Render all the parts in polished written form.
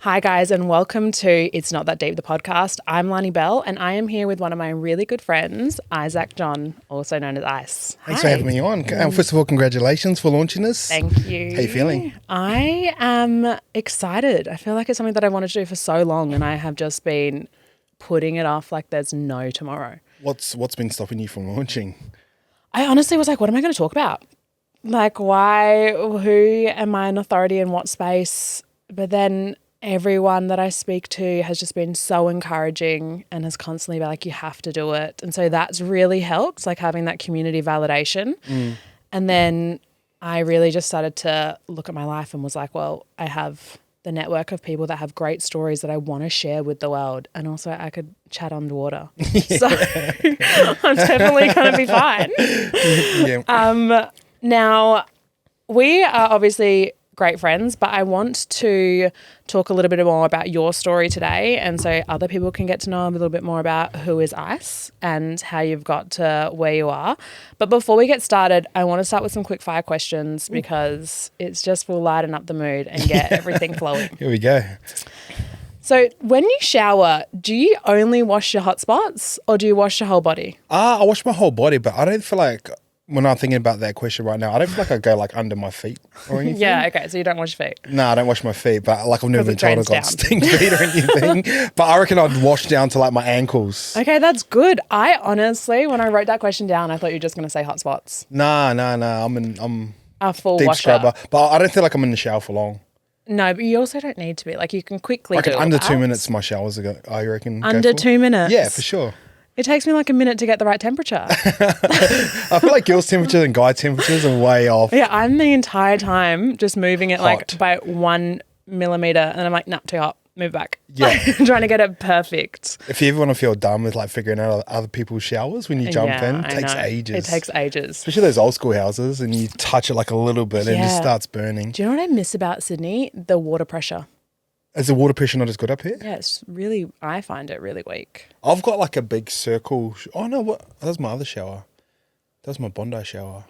Hi guys, and welcome to It's Not That Deep, the podcast. I'm Llani Bell, and I am here with one of my really good friends, Isaac John, also known as Ice. Thanks for having me on. First of all, congratulations for launching this. Thank you. How you feeling? I am excited. I feel like it's something that I wanted to do for so long, and I have just been putting it off like there's no tomorrow. What's been stopping you from launching? I honestly was like, what am I going to talk about? Like, why, who am I an authority in what space? But then everyone that I speak to has just been so encouraging and has constantly been like, you have to do it. And so that's really helped, like having that community validation. And then I really just started to look at my life and was like, well, I have the network of people that have great stories that I want to share with the world. And also I could chat underwater. So I'm definitely going to be fine. Now, we are obviously great friends, but I want to talk a little bit more about your story today, and so other people can get to know a little bit more about who is Ice and how you've got to where you are. But before we get started, I want to start with some quick fire questions because it's just will lighten up the mood and get everything flowing. Here we go. So when you shower, do you only wash your hot spots or do you wash your whole body? I wash my whole body, but I don't feel like, when I'm thinking about that question right now, I don't feel like I go like under my feet or anything. Yeah, okay, so you don't wash your feet. No, I don't wash my feet, but like I've never been told I've got down. stink feet or anything. But I reckon I'd wash down to like my ankles. Okay, that's good. I honestly, when I wrote that question down, I thought you were just going to say hot spots. Nah. I'm A full deep washer. scrubber, but I don't feel like I'm in the shower for long. No, but you also don't need to be. Like, you can quickly Like do under it. 2 minutes, my showers are I reckon. go Under for. 2 minutes? Yeah, for sure. It takes me like a minute to get the right temperature. I feel like girls' temperatures and guy temperatures are way off. Yeah, I'm the entire time just moving it like Hot. by 1 millimeter, and I'm like, nah, too hot. Move back. Yeah. Like, trying to get it perfect. If you ever want to feel dumb with like figuring out other people's showers when you jump in, it I takes know. ages. It takes ages. Especially those old school houses, and you touch it like a little bit and it just Yeah. starts burning. Do you know what I miss about Sydney? The water pressure. Is the water pressure not as good up here? Yeah, it's really, I find it really weak. I've got like a big circle. Oh no, what? That's my other shower. That's my Bondi shower.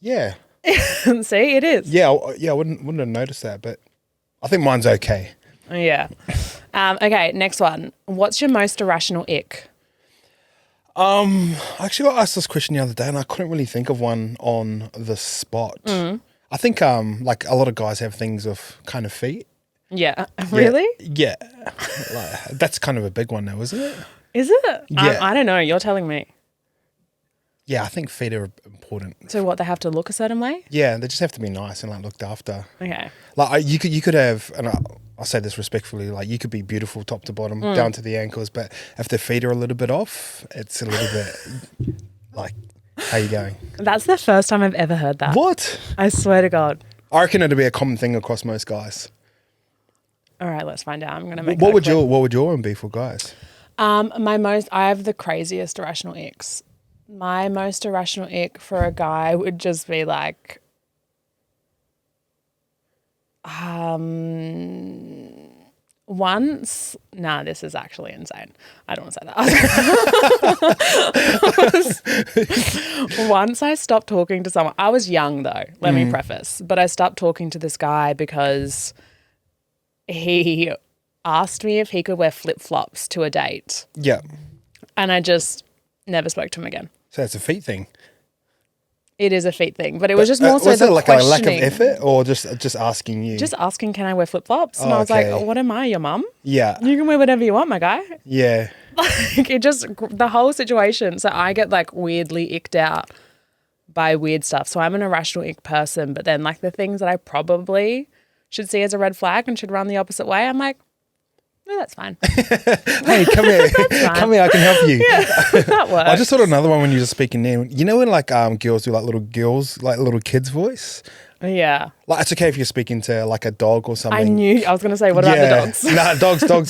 Yeah. See, it is. Yeah, I wouldn't have noticed that, but I think mine's okay. Yeah. Okay, next one. What's your most irrational ick? I actually got asked this question the other day and I couldn't really think of one on the spot. I think like a lot of guys have things of kind of feet. Yeah. Really? Yeah. Like, that's kind of a big one though, isn't it? Is it? Yeah. I don't know. You're telling me. Yeah, I think feet are important. So what, they have to look a certain way? Yeah, they just have to be nice and like looked after. Okay. Like you could have, and I'll say this respectfully, like you could be beautiful top to bottom, down to the ankles, but if the feet are a little bit off, it's a little bit like, how you going? That's the first time I've ever heard that. What? I swear to God. I reckon it'd be a common thing across most guys. All right, let's find out. I'm going to make What that would your one be for guys? I have the craziest irrational icks. My most irrational ick for a guy would just be like, this is actually insane. I don't want to say that. Once I stopped talking to someone, I was young though, let me preface, but I stopped talking to this guy because he asked me if he could wear flip-flops to a date. Yeah. And I just never spoke to him again. So it's a feet thing. It is a feet thing, but it was just more so was it like a lack of questioning. effort or just asking you? Just asking, can I wear flip-flops? And Oh, I was okay. like, what am I, your mum? Yeah. You can wear whatever you want, my guy. Yeah. Like, it just, the whole situation. So I get like weirdly icked out by weird stuff. So I'm an irrational ick person, but then like the things that I probably should see as a red flag and should run the opposite way, I'm like, no, that's fine. Hey, come here. Come here, I can help you. Yeah, that works. I just thought another one when you were speaking there. You know when like girls do like little kids voice? Yeah. Like it's okay if you're speaking to like a dog or something. I was going to say, what about the dogs? Nah,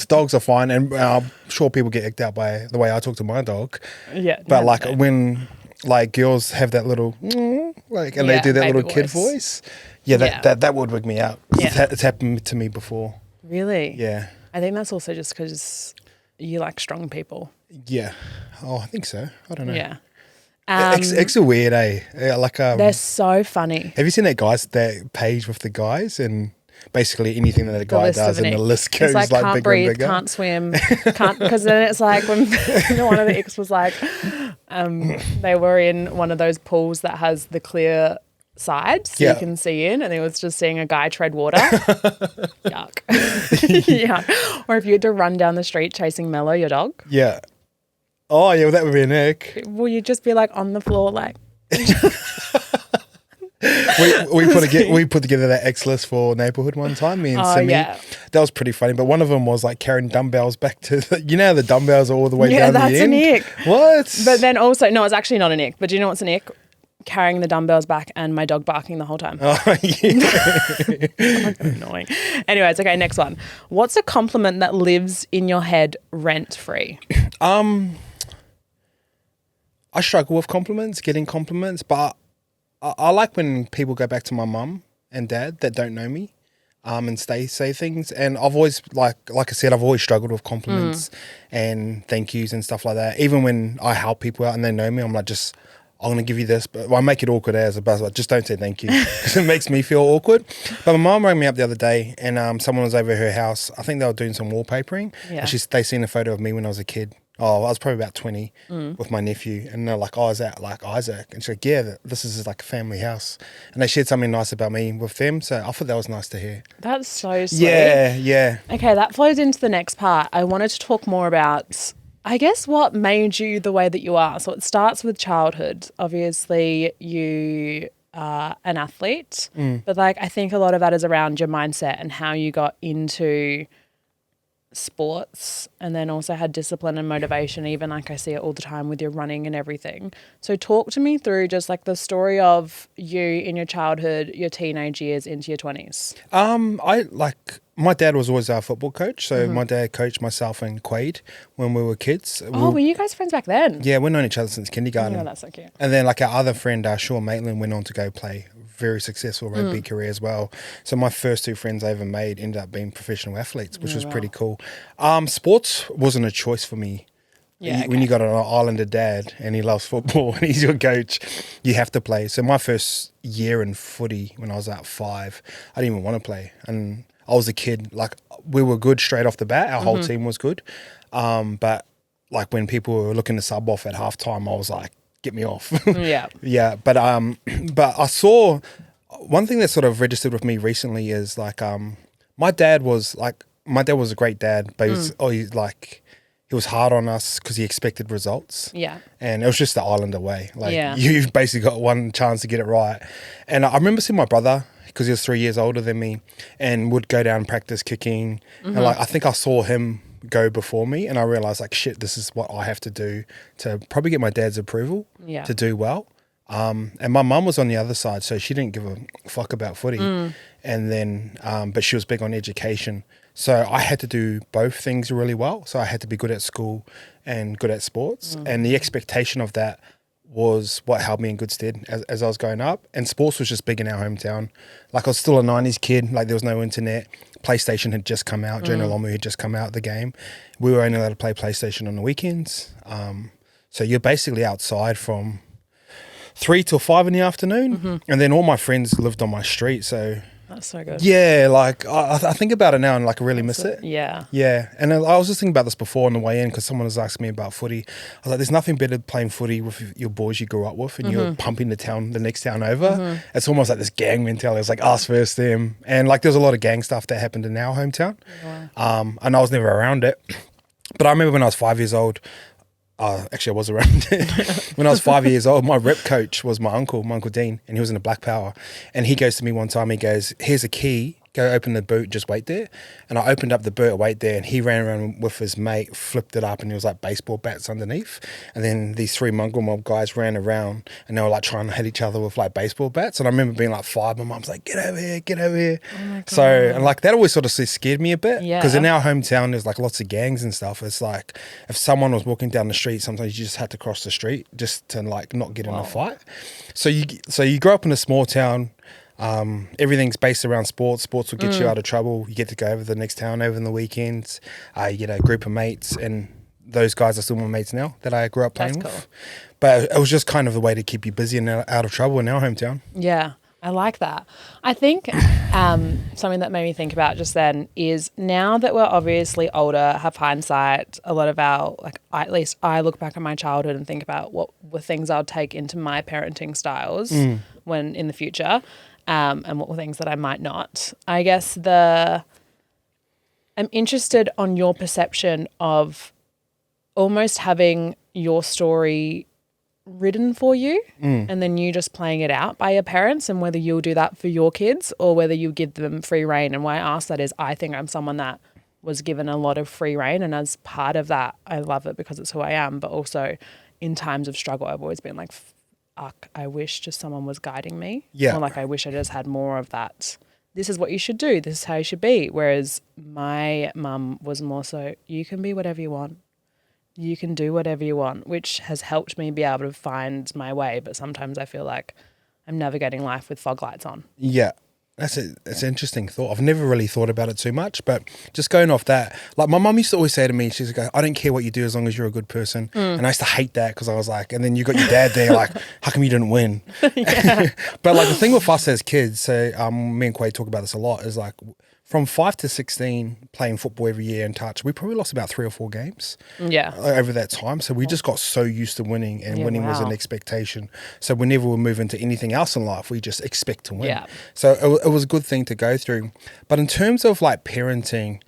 dogs are fine. And I'm sure people get icked out by the way I talk to my dog. Yeah. But no, like no. when like girls have that little like and they do that baby little kid voice. voice. Yeah, that would wig me out. Yeah. It's happened to me before. Really? Yeah. I think that's also just because you like strong people. Yeah. Oh, I think so. I don't know. Yeah. Icks are weird, eh? Yeah, like They're so funny. have you seen that page with the guys and basically anything that a guy list does, of an and the ick. list goes It's like like can't bigger breathe, and bigger. can't swim, can't, because then it's like when one of the icks was like, they were in one of those pools that has the clear side so you can see in, and he was just seeing a guy tread water. Yuck. Yeah. Or if you had to run down the street chasing Mello, your dog. Yeah. Oh yeah, well, that would be an ick. Will you just be like on the floor like we put together that X list for neighborhood one time, me and Simi. Yeah. That was pretty funny. But one of them was like carrying dumbbells back to how the dumbbells are all the way down the end. Yeah, that's an ick. What? But then also, no, it's actually not an ick. But do you know what's an ick? Carrying the dumbbells back and my dog barking the whole time. Oh, yeah. Oh, annoying. Anyways, okay, next one. What's a compliment that lives in your head rent free? I struggle with compliments, getting compliments, but I like when people go back to my mum and dad that don't know me, and say things. And I've always, like I said, I've always struggled with compliments and thank yous and stuff like that. Even when I help people out and they know me, I'm like, I'm going to give you this, but I make it awkward as a buzz. Like, just don't say thank you because it makes me feel awkward. But my mum rang me up the other day and someone was over at her house. I think they were doing some wallpapering. Yeah. And they seen a photo of me when I was a kid. Oh, I was probably about 20 with my nephew. And they're like, oh, is that like Isaac? And she's like, yeah, this is like a family house. And they shared something nice about me with them. So I thought that was nice to hear. That's so sweet. Yeah, yeah. Okay, that flows into the next part. I wanted to talk more about, I guess, what made you the way that you are. So it starts with childhood. Obviously, you are an athlete, but like I think a lot of that is around your mindset and how you got into sports, and then also had discipline and motivation, even like I see it all the time with your running and everything. So talk to me through just like the story of you in your childhood, your teenage years into your 20s. My dad was always our football coach, so my dad coached myself and Quade when we were kids. Were you guys friends back then? Yeah, we've known each other since kindergarten. Oh, that's so cute. And then like our other friend, Sean Maitland, went on to go play very successful rugby career as well. So my first two friends I ever made ended up being professional athletes, which was pretty cool. Sports wasn't a choice for me. Yeah, When you got an Islander dad and he loves football and he's your coach, you have to play. So my first year in footy when I was at 5, I didn't even want to play. And I was a kid, like we were good straight off the bat. Our whole team was good. But like when people were looking to sub off at halftime, I was like, get me off. Yeah. Yeah. But I saw one thing that sort of registered with me recently is like, my dad was a great dad, but he was hard on us because he expected results. Yeah. And it was just the Islander way. Like you've basically got one chance to get it right. And I remember seeing my brother, because he was 3 years older than me, and would go down and practice kicking. And like I think I saw him go before me, and I realized like, shit, this is what I have to do to probably get my dad's approval to do well. And my mum was on the other side, so she didn't give a fuck about footy. And then, but she was big on education. So I had to do both things really well. So I had to be good at school and good at sports. And the expectation of that was what held me in good stead as I was growing up. And sports was just big in our hometown. Like I was still a 90s kid. Like there was no internet. PlayStation had just come out. Jonah Lomu had just come out, the game. We were only allowed to play PlayStation on the weekends. So you're basically outside from 3 till 5 in the afternoon. And then all my friends lived on my street. So that's so good. yeah, like I think about it now and like I really miss it. Yeah. Yeah. And I was just thinking about this before on the way in because someone was asking me about footy. I was like, there's nothing better than playing footy with your boys you grew up with and you're pumping the next town over. It's almost like this gang mentality. It's like us versus them. And like there's a lot of gang stuff that happened in our hometown. Wow. And I was never around it. But I remember when I was 5 years old, actually I was around it. When I was 5 years old, my rep coach was my Uncle Dean, and he was in the Black Power. And he goes to me one time, he goes, here's a key, go open the boot, just wait there. And I opened up the boot, wait there, and he ran around with his mate, flipped it up, and there was like baseball bats underneath. And then these 3 mongrel mob guys ran around, and they were like trying to hit each other with like baseball bats. And I remember being like 5, my mum's like, get over here, get over here. Oh my God. So, and like that always sort of scared me a bit. Because in our hometown, there's like lots of gangs and stuff. It's like if someone was walking down the street, sometimes you just had to cross the street just to like not get in a fight. So you grow up in a small town. Everything's based around sports. Sports will get you out of trouble. You get to go over the next town over in the weekends. You get a group of mates, and those guys are still my mates now that I grew up playing with. But it was just kind of the way to keep you busy and out of trouble in our hometown. Yeah. I like that. I think something that made me think about just then is now that we're obviously older, have hindsight, a lot of our, like, at least I look back at my childhood and think about what were things I'll take into my parenting styles when in the future, and what were things that I might not. I guess I'm interested on your perception of almost having your story written for you and then you just playing it out by your parents, and whether you'll do that for your kids or whether you give them free rein. And why I ask that is I think I'm someone that was given a lot of free rein, and as part of that I love it because it's who I am, but also in times of struggle I've always been like, fuck, I wish just someone was guiding me. Yeah. Or like I wish I just had more of that. This is what you should do. This is how you should be. Whereas my mum was more so, you can be whatever you want. You can do whatever you want, which has helped me be able to find my way. But sometimes I feel like I'm navigating life with fog lights on. Yeah. That's an interesting thought. I've never really thought about it too much, but just going off that, like my mum used to always say to me, she's like, I don't care what you do as long as you're a good person. And I used to hate that because I was like, and then you got your dad there, like, how come you didn't win? But like the thing with us as kids, so me and Quay talk about this a lot, is like from 5 to 16 playing football every year in touch, we probably lost about 3 or 4 games over that time. So we just got so used to winning, and winning was an expectation. So whenever we move into anything else in life, we just expect to win. Yeah. So it was a good thing to go through. But in terms of like parenting,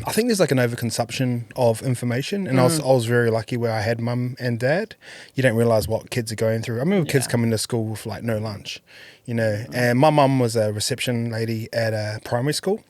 I think there's like an overconsumption of information, and I was very lucky where I had mum and dad. You don't realize what kids are going through. I remember kids coming to school with like no lunch, you know. And my mum was a reception lady at a primary school,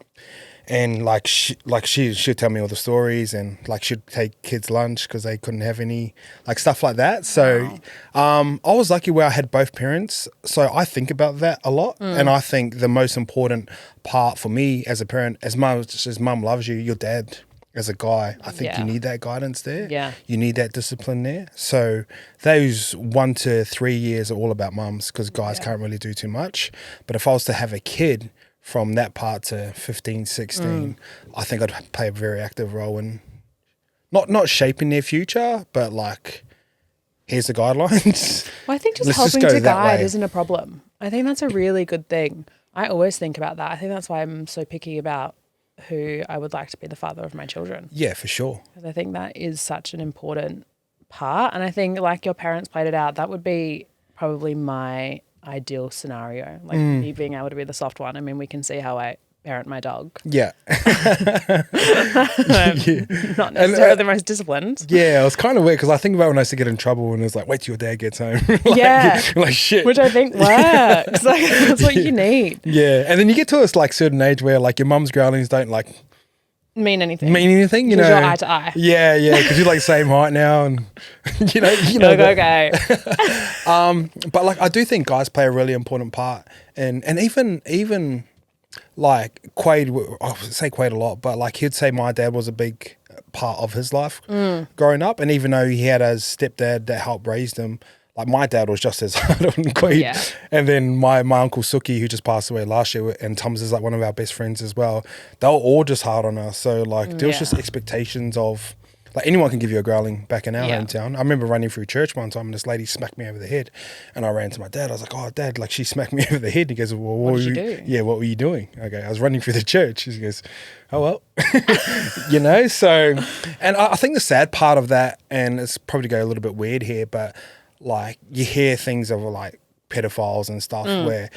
and she'd tell me all the stories, and like she'd take kids lunch because they couldn't have any, like stuff like that. So I was lucky where I had both parents, so I think about that a lot. And I think the most important part for me as a parent, as much as mum loves you, your dad as a guy, I think you need that guidance there. Yeah. You need that discipline there. So those 1 to 3 years are all about mums, because guys can't really do too much. But if I was to have a kid from that part to 15, 16, I think I'd play a very active role in not shaping their future, but like, here's the guidelines. Well, I think just helping to guide isn't a problem. I think that's a really good thing. I always think about that. I think that's why I'm so picky about who I would like to be the father of my children. Yeah, for sure. Because I think that is such an important part. And I think like your parents played it out, that would be probably my ideal scenario, like me being able to be the soft one. I mean, we can see how I parent my dog. Yeah. Not necessarily the most disciplined. Yeah, it was kind of weird because I think about when I used to get in trouble and it was like, wait till your dad gets home. Like shit. Which I think works. Like, that's what you need. Yeah. And then you get to this like certain age where like your mum's growlings don't like mean anything, you know. You're eye to eye. Yeah, because you're like same height now, and you know. Okay. But like I do think guys play a really important part, and even like Quade, I say Quade a lot, but like he'd say my dad was a big part of his life growing up, and even though he had a stepdad that helped raise him, like my dad was just as hard on Quade. Yeah. And then my uncle Suki, who just passed away last year, and Tums is like one of our best friends as well. They were all just hard on us. So like there was just expectations of, like anyone can give you a growling back in our hometown. I remember running through church one time and this lady smacked me over the head, and I ran to my dad. I was like, oh Dad, like she smacked me over the head. He goes, well, what did you do? Yeah, what were you doing? Okay, I was running through the church. He goes, oh well. You know, so, and I think the sad part of that, and it's probably go a little bit weird here, but like you hear things of like pedophiles and stuff where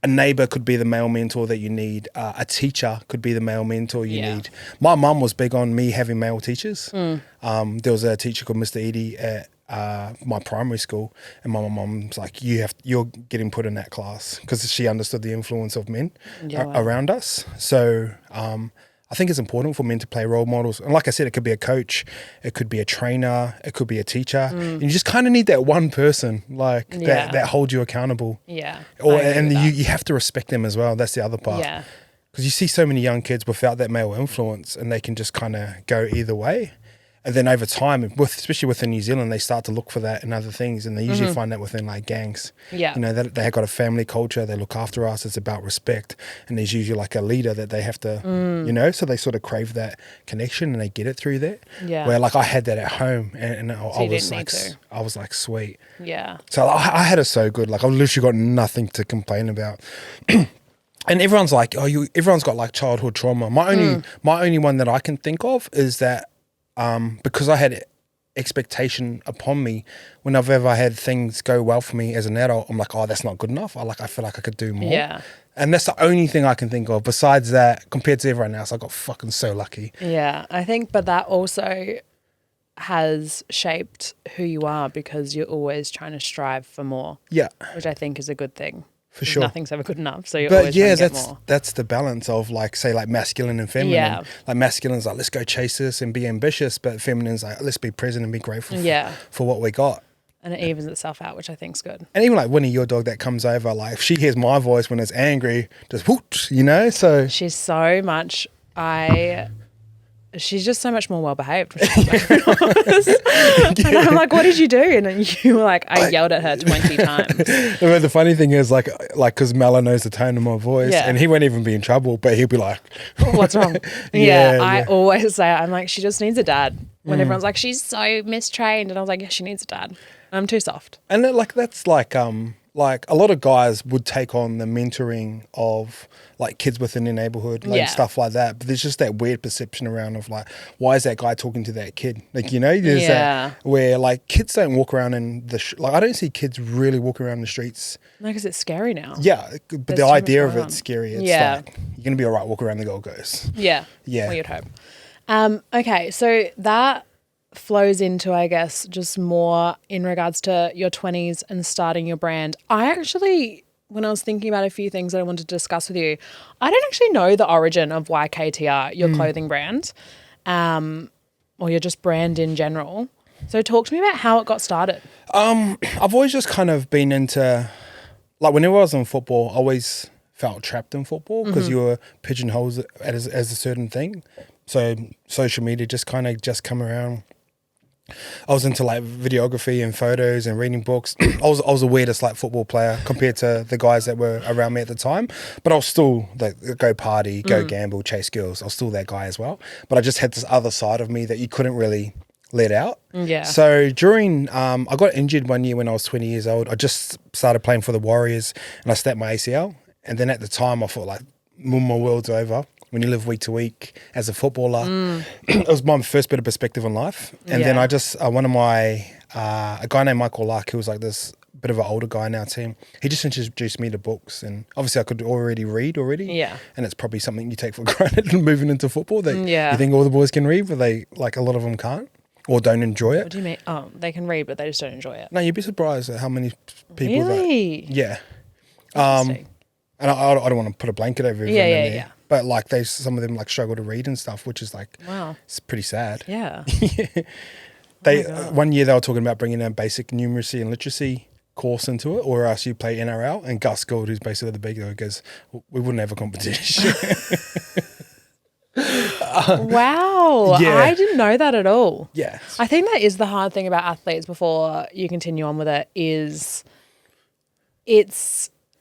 a neighbor could be the male mentor that you need. A teacher could be the male mentor you need. My mum was big on me having male teachers. There was a teacher called Mr. Edie at my primary school, and my mum's like, you're getting put in that class, because she understood the influence of men around us. So I think it's important for men to play role models. And like I said, it could be a coach, it could be a trainer, it could be a teacher. And you just kind of need that one person like that holds you accountable. Yeah. And you have to respect them as well. That's the other part. Yeah. Because you see so many young kids without that male influence, and they can just kind of go either way. And then over time, especially within New Zealand, they start to look for that in other things, and they usually find that within like gangs. Yeah. You know, they have got a family culture. They look after us. It's about respect, and there's usually like a leader that they have to, you know. So they sort of crave that connection, and they get it through that. Yeah. Where like I had that at home, and I was like sweet. Yeah. So I had it so good. Like I've literally got nothing to complain about. And everyone's like, everyone's got like childhood trauma. My only one that I can think of is that because I had expectation upon me whenever I had things go well for me as an adult, I'm like, oh, that's not good enough. I feel like I could do more. Yeah. And that's the only thing I can think of. Besides that, compared to everyone else, I got fucking so lucky. Yeah, I think, but that also has shaped who you are because you're always trying to strive for more. Yeah. Which I think is a good thing. For sure. Nothing's ever good enough. So you're always trying to get more. That's the balance of like, say, like masculine and feminine. Yeah. Like masculine's like, let's go chase this and be ambitious, but feminine's like, let's be present and be grateful for what we got. And it evens itself out, which I think's good. And even like Winnie, your dog that comes over, like if she hears my voice when it's angry, just whoosh, you know? So she's so much, she's just so much more well behaved. And I'm like, what did you do? And you were like, I yelled at her 20 times. But the funny thing is like, because Mella knows the tone of my voice, and he won't even be in trouble, but he'll be like, what's wrong? I always say, I'm like, she just needs a dad. When everyone's like, she's so mistrained, and I was like, yeah, she needs a dad. I'm too soft. And that's like a lot of guys would take on the mentoring of like kids within their neighborhood, like stuff like that. But there's just that weird perception around of like, why is that guy talking to that kid? Like, you know, there's that where like kids don't walk around in like I don't see kids really walk around the streets. No, because it's scary now. Yeah, but the idea of it's scary. It's like, you're going to be all right, walk around the Gold Coast. Yeah. Well, you'd hope. Okay, so that flows into, I guess, just more in regards to your 20s and starting your brand. I actually, when I was thinking about a few things that I wanted to discuss with you, I don't actually know the origin of YKTR, your clothing brand, or your just brand in general. So talk to me about how it got started. I've always just kind of been into, like whenever I was in football, I always felt trapped in football because you were pigeonholed as a certain thing. So social media just kind of just come around. I was into like videography and photos and reading books. I was the weirdest like football player compared to the guys that were around me at the time. But I was still like go party, go gamble, chase girls. I was still that guy as well. But I just had this other side of me that you couldn't really let out. Yeah. So during I got injured one year when I was 20 years old. I just started playing for the Warriors and I snapped my ACL. And then at the time I thought like my world's over. When you live week to week as a footballer, it was my first bit of perspective on life. And then I just, a guy named Michael Luck, who was like this bit of an older guy in our team, he just introduced me to books. And obviously I could already read. Yeah. And it's probably something you take for granted moving into football. That you think all the boys can read, but a lot of them can't or don't enjoy it. What do you mean? Oh, they can read, but they just don't enjoy it. No, you'd be surprised at how many people really? Yeah. And I don't want to put a blanket over everyone in there. Yeah. But like some of them like struggle to read and stuff, which is like, it's pretty sad. Yeah. One year they were talking about bringing a basic numeracy and literacy course into it, or else you play NRL. And Gus Gould, who's basically the big guy, goes, we wouldn't have a competition. Wow. Yeah. I didn't know that at all. Yeah. I think that is the hard thing about athletes before you continue on with it is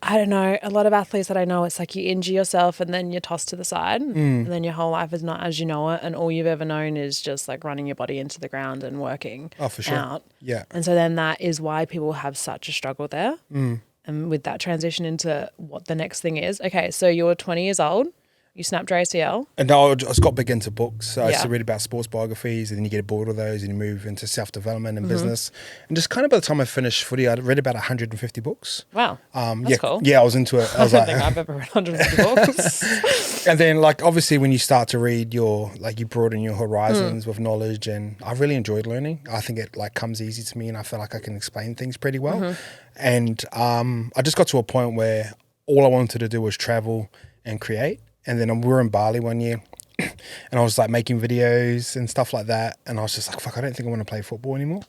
I don't know, a lot of athletes that I know, it's like you injure yourself and then you're tossed to the side and then your whole life is not as you know it, and all you've ever known is just like running your body into the ground and working for sure. out. Yeah. And so then that is why people have such a struggle there. And with that transition into what the next thing is. Okay, so you're 20 years old. You snapped your ACL? And I just got big into books. So I used to read about sports biographies, and then you get bored of those and you move into self-development and business. And just kind of by the time I finished footy, I'd read about 150 books. Wow. That's cool. Yeah, I was into it. I don't think I've ever read 150 books. And then like obviously when you start to read you broaden your horizons with knowledge, and I really enjoyed learning. I think it like comes easy to me and I feel like I can explain things pretty well. And I just got to a point where all I wanted to do was travel and create. And then we were in Bali one year and I was like making videos and stuff like that. And I was just like, fuck, I don't think I want to play football anymore.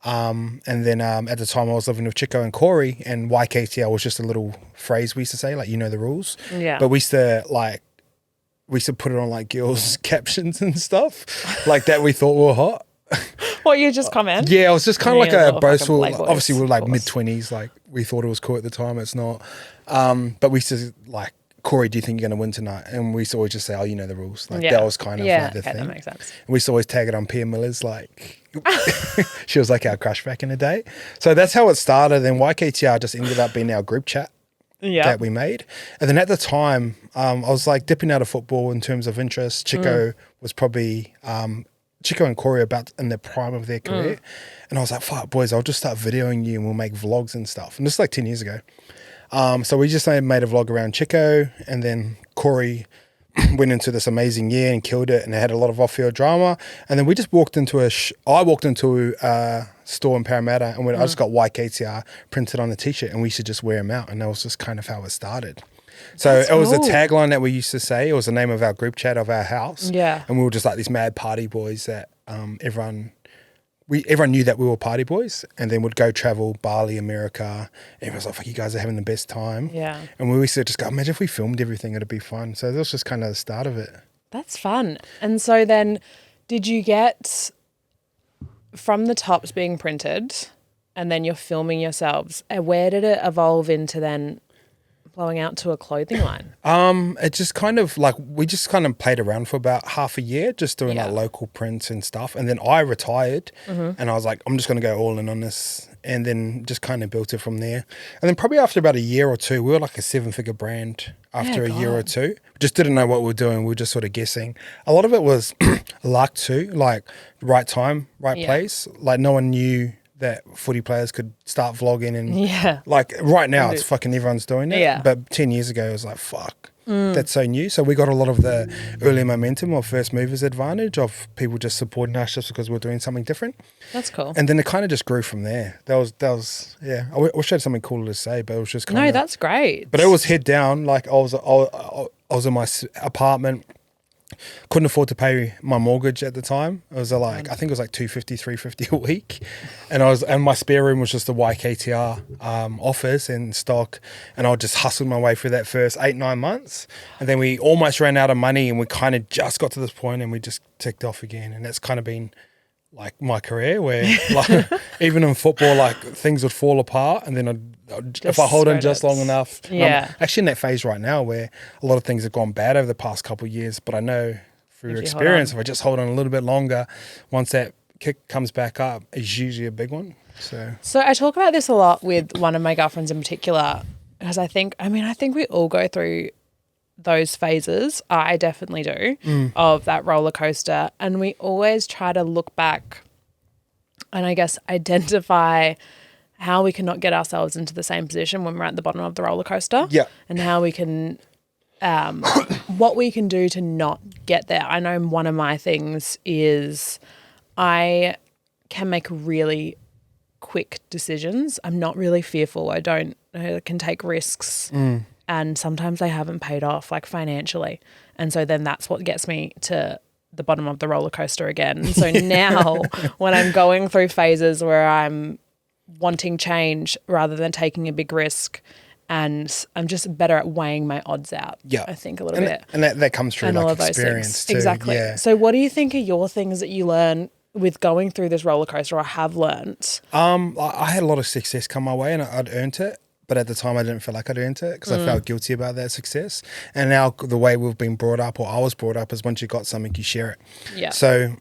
And then at the time I was living with Chico and Corey, and YKTR was just a little phrase we used to say, like, you know the rules. Yeah. But we used to put it on like girls' captions and stuff like that we thought were hot. What, you just comment? Yeah, it was just kind of like Yeah, a little boastful. fucking playboys, Obviously, we were like of course. mid-20s. Like, we thought it was cool at the time. It's not. But we used to, like, Corey, do you think you're going to win tonight? And we used to always just say, oh, you know the rules. Like, that was kind of like the okay, thing. that makes sense. And we used to always tag it on Pia Miller's, like, she was like our crush back in the day. So that's how it started. Then YKTR just ended up being our group chat that we made. And then at the time, I was like dipping out of football in terms of interest. Chico was probably, Chico and Corey about in the prime of their career. And I was like, fuck, boys, I'll just start videoing you and we'll make vlogs and stuff. And this is like 10 years ago. So we just made a vlog around Chico, and then Corey went into this amazing year and killed it, and they had a lot of off-field drama. And then we just walked into I walked into a store in Parramatta, and I just got YKTR printed on a t-shirt, and we should just wear them out. And that was just kind of how it started. So That's it was a cool. tagline that we used to say. It was the name of our group chat of our house. Yeah. And we were just like these mad party boys that everyone knew that we were party boys, and then would go travel Bali, America. Everyone was like, fuck, you guys are having the best time. Yeah. And we used to just go, imagine if we filmed everything, it'd be fun. So that was just kind of the start of it. That's fun. And so then did you get from the tops being printed and then you're filming yourselves, where did it evolve into then blowing out to a clothing line? It just kind of like, we just kind of played around for about half a year, just doing like local prints and stuff. And then I retired and I was like, I'm just going to go all in on this, and then just kind of built it from there. And then probably after about a year or two, we were like a 7-figure brand after a year or two. We just didn't know what we were doing. We were just sort of guessing. A lot of it was luck too, like right time, right place. Like no one knew that footy players could start vlogging, and like right now it's fucking everyone's doing it. Yeah. But 10 years ago it was like, fuck, that's so new. So we got a lot of the early momentum or first movers advantage of people just supporting us just because we're doing something different. That's cool. And then it kind of just grew from there. That was yeah. I wish I had something cooler to say, but it was just kind of. No, that's great. But it was head down. Like I was in my apartment. Couldn't afford to pay my mortgage at the time. It was like, I think it was like $250, $350 a week. And my spare room was just a YKTR office and stock. And I just hustled my way through that first 8-9 months. And then we almost ran out of money, and we kind of just got to this point and we just ticked off again. And that's kind of been like my career, where like even in football, like things would fall apart, and then if I hold on just long enough. I'm actually in that phase right now where a lot of things have gone bad over the past couple of years, but I know through experience, if I just hold on a little bit longer, once that kick comes back up, it's usually a big one. So I talk about this a lot with one of my girlfriends in particular, because I think we all go through those phases. I definitely do, of that roller coaster. And we always try to look back and I guess identify how we cannot get ourselves into the same position when we're at the bottom of the roller coaster. Yeah. And how we can, what we can do to not get there. I know one of my things is I can make really quick decisions. I'm not really fearful. I can take risks. And sometimes they haven't paid off, like financially. And so then that's what gets me to the bottom of the roller coaster again. And so now when I'm going through phases where I'm wanting change rather than taking a big risk, and I'm just better at weighing my odds out, I think a little bit. And that comes through and like all of those experience things. too. Exactly. Yeah. So what do you think are your things that you learn with going through this roller coaster, or have learnt? I had a lot of success come my way, and I'd earned it. But at the time, I didn't feel like I'd earned it because I felt guilty about that success. And now the way we've been brought up, or I was brought up, is once you got something, you share it. Yeah. So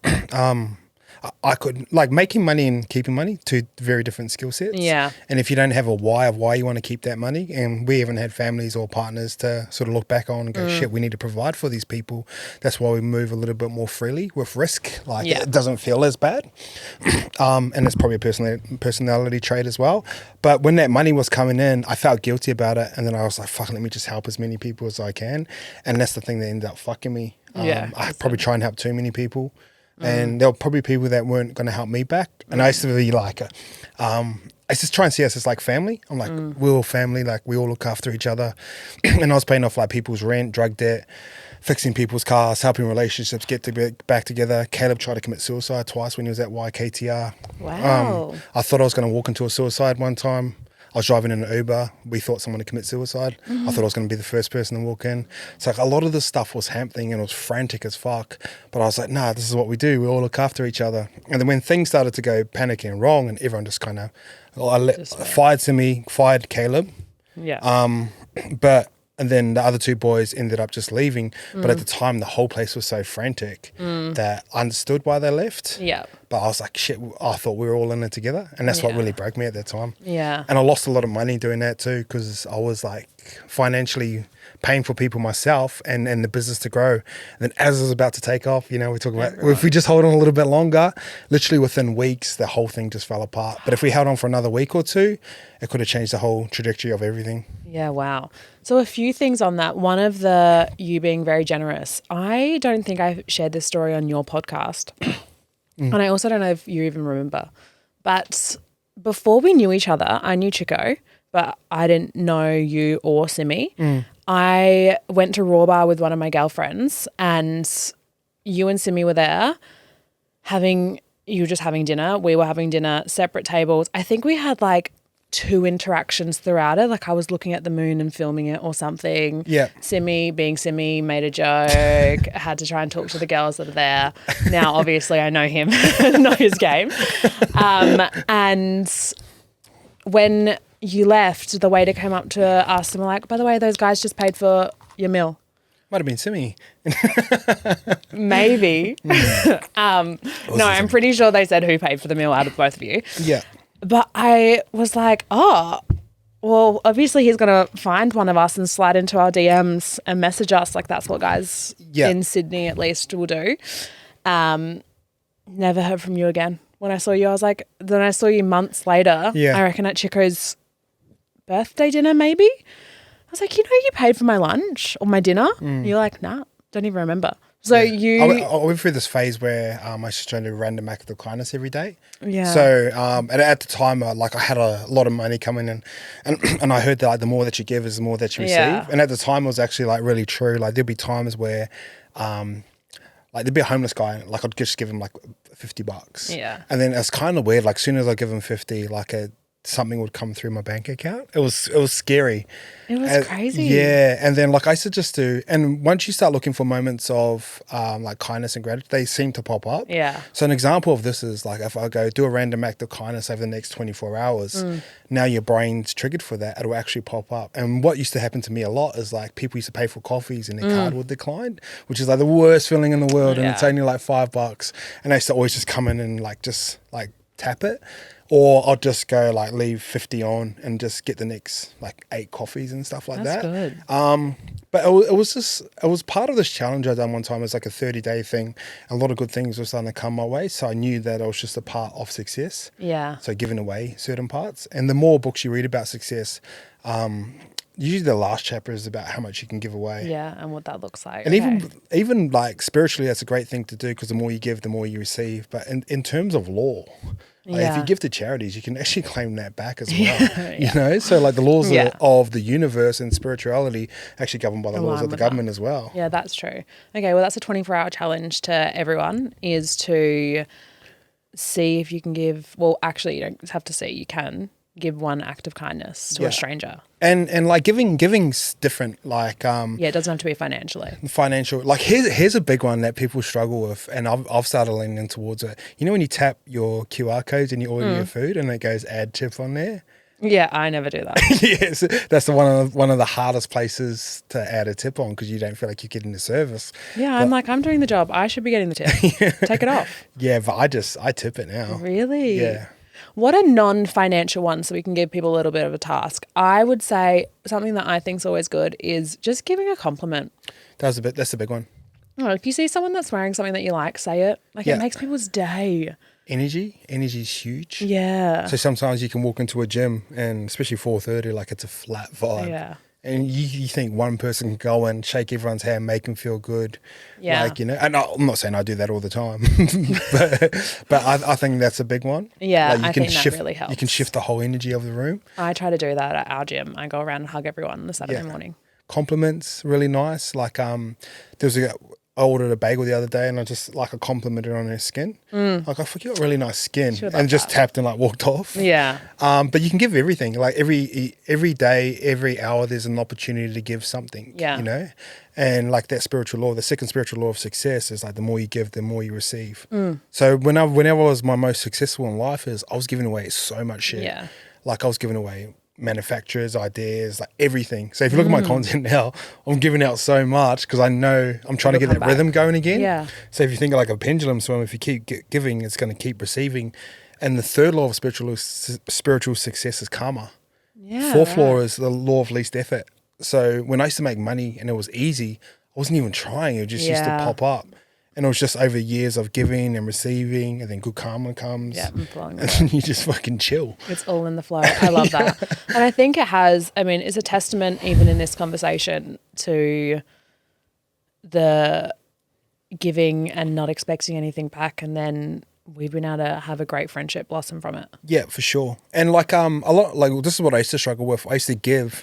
I could, like, making money and keeping money, two very different skill sets. Yeah. And if you don't have a why of why you want to keep that money, and we haven't had families or partners to sort of look back on and go, shit, we need to provide for these people. That's why we move a little bit more freely with risk. Like it doesn't feel as bad. And it's probably a personality trait as well. But when that money was coming in, I felt guilty about it. And then I was like, fuck, let me just help as many people as I can. And that's the thing that ended up fucking me. I probably try and help too many people. And there were probably people that weren't going to help me back. And I used to be like, I just try and see us as like family. I'm like, we're all family, like we all look after each other. And I was paying off like people's rent, drug debt, fixing people's cars, helping relationships get back together. Caleb tried to commit suicide twice when he was at YKTR. Wow. I thought I was going to walk into a suicide one time. I was driving in an Uber. We thought someone had committed suicide. I thought I was going to be the first person to walk in. So like a lot of this stuff was happening and it was frantic as fuck. But I was like, nah, this is what we do. We all look after each other. And then when things started to go panicking wrong and everyone just kind of, fired Simi, fired Caleb. Yeah. And then the other two boys ended up just leaving. But at the time, the whole place was so frantic that I understood why they left. Yeah. But I was like, shit, I thought we were all in it together. And that's what really broke me at that time. Yeah. And I lost a lot of money doing that too because I was like financially paying for people myself and the business to grow. And then as it was about to take off, you know, we're talking about if we just hold on a little bit longer, literally within weeks, the whole thing just fell apart. But if we held on for another week or two, it could have changed the whole trajectory of everything. Yeah, wow. So a few things on that. One of the you being very generous. I don't think I've shared this story on your podcast. And I also don't know if you even remember. But before we knew each other, I knew Chico, but I didn't know you or Simi. I went to Raw Bar with one of my girlfriends and you and Simi were there you were just having dinner. We were having dinner, separate tables. I think we had like 2 interactions throughout it. Like I was looking at the moon and filming it or something. Yeah. Simi, being Simi, made a joke. Had to try and talk to the girls that are there. Now, obviously, I know him, know his game. And when you left, the waiter came up to us and were like, by the way, those guys just paid for your meal. Might have been Simi. Maybe. No, I'm pretty sure they said who paid for the meal out of both of you. Yeah. But I was like, oh, well, obviously he's going to find one of us and slide into our DMs and message us. Like that's what guys in Sydney at least will do. Never heard from you again. When I saw you, I was like, then I saw you months later. Yeah. I reckon at Chico's birthday dinner maybe. I was like, you paid for my lunch or my dinner. You're like, nah, don't even remember. So I went through this phase where I was just trying to do a random act of kindness every day. Yeah. So and at the time, I had a lot of money coming in, and I heard that like, the more that you give is the more that you receive. Yeah. And at the time, it was actually like really true. Like there'd be times where, like there'd be a homeless guy, like I'd just give him like $50. Yeah. And then it's kind of weird. Like as soon as I give him 50, like something would come through my bank account. It was scary. It was crazy. Yeah. And then like I used to just do, and once you start looking for moments of like kindness and gratitude, they seem to pop up. Yeah. So an example of this is like if I go do a random act of kindness over the next 24 hours, now your brain's triggered for that. It'll actually pop up. And what used to happen to me a lot is like people used to pay for coffees and their card would decline, which is like the worst feeling in the world. And it's only like $5. And I used to always just come in and like just like tap it. Or I'll just go like leave 50 on and just get the next like 8 coffees and stuff like that. That's good. But it was part of this challenge I done one time. It was like a 30-day thing. A lot of good things were starting to come my way. So I knew that it was just a part of success. Yeah. So giving away certain parts. And the more books you read about success, usually the last chapter is about how much you can give away. Yeah, and what that looks like. And even like spiritually, that's a great thing to do because the more you give, the more you receive. But in terms of law, like if you give to charities, you can actually claim that back as well. You know, so like the laws of the universe and spirituality actually governed by the laws of the government as well. Yeah, that's true. Okay, well, that's a 24-hour challenge to everyone is to see if you can give. Well, actually, you don't have to see. You can give one act of kindness to a stranger. And like giving's different. Like it doesn't have to be financially. Financial. Like here's a big one that people struggle with, and I've started leaning towards it. You know when you tap your QR codes and you order your food, and it goes add tip on there. Yeah, I never do that. Yes, that's one of the hardest places to add a tip on because you don't feel like you're getting the service. Yeah, I'm doing the job. I should be getting the tip. Take it off. Yeah, but I tip it now. Really? Yeah. What are non-financial ones so we can give people a little bit of a task? I would say something that I think is always good is just giving a compliment. That's a big one. Oh, if you see someone that's wearing something that you like, say it. Like it makes people's day. Energy is huge. Yeah. So sometimes you can walk into a gym and especially 4:30, like it's a flat vibe. Yeah. And you think one person can go and shake everyone's hand, make them feel good. Yeah. Like, you know, and I'm not saying I do that all the time, but I think that's a big one. Yeah, like I think that really helps. You can shift the whole energy of the room. I try to do that at our gym. I go around and hug everyone on the Saturday morning. Compliments, really nice. Like there was I ordered a bagel the other day and I just like I complimented on her skin. Like I thought you got really nice skin, and just tapped and like walked off. Yeah. But you can give everything. Like every day, every hour, there's an opportunity to give something. Yeah. You know, and like that spiritual law, the second spiritual law of success is like the more you give, the more you receive. So whenever I was my most successful in life, is I was giving away so much shit. Yeah. Like I was giving away manufacturers, ideas, like everything. So if you look at my content now, I'm giving out so much because I know I'm trying to get that rhythm going again. Yeah. So if you think of like a pendulum swim, if you keep giving, it's going to keep receiving. And the third law of spiritual success is karma. Yeah. Fourth law is the law of least effort. So when I used to make money and it was easy, I wasn't even trying. It just used to pop up. And it was just over years of giving and receiving, and then good karma comes. Yeah, I'm flowing. And then you just fucking chill. It's all in the flow. I love that. And I think it has, I mean, it's a testament even in this conversation to the giving and not expecting anything back. And then we've been able to have a great friendship blossom from it. Yeah, for sure. And like a lot, like this is what I used to struggle with. I used to give,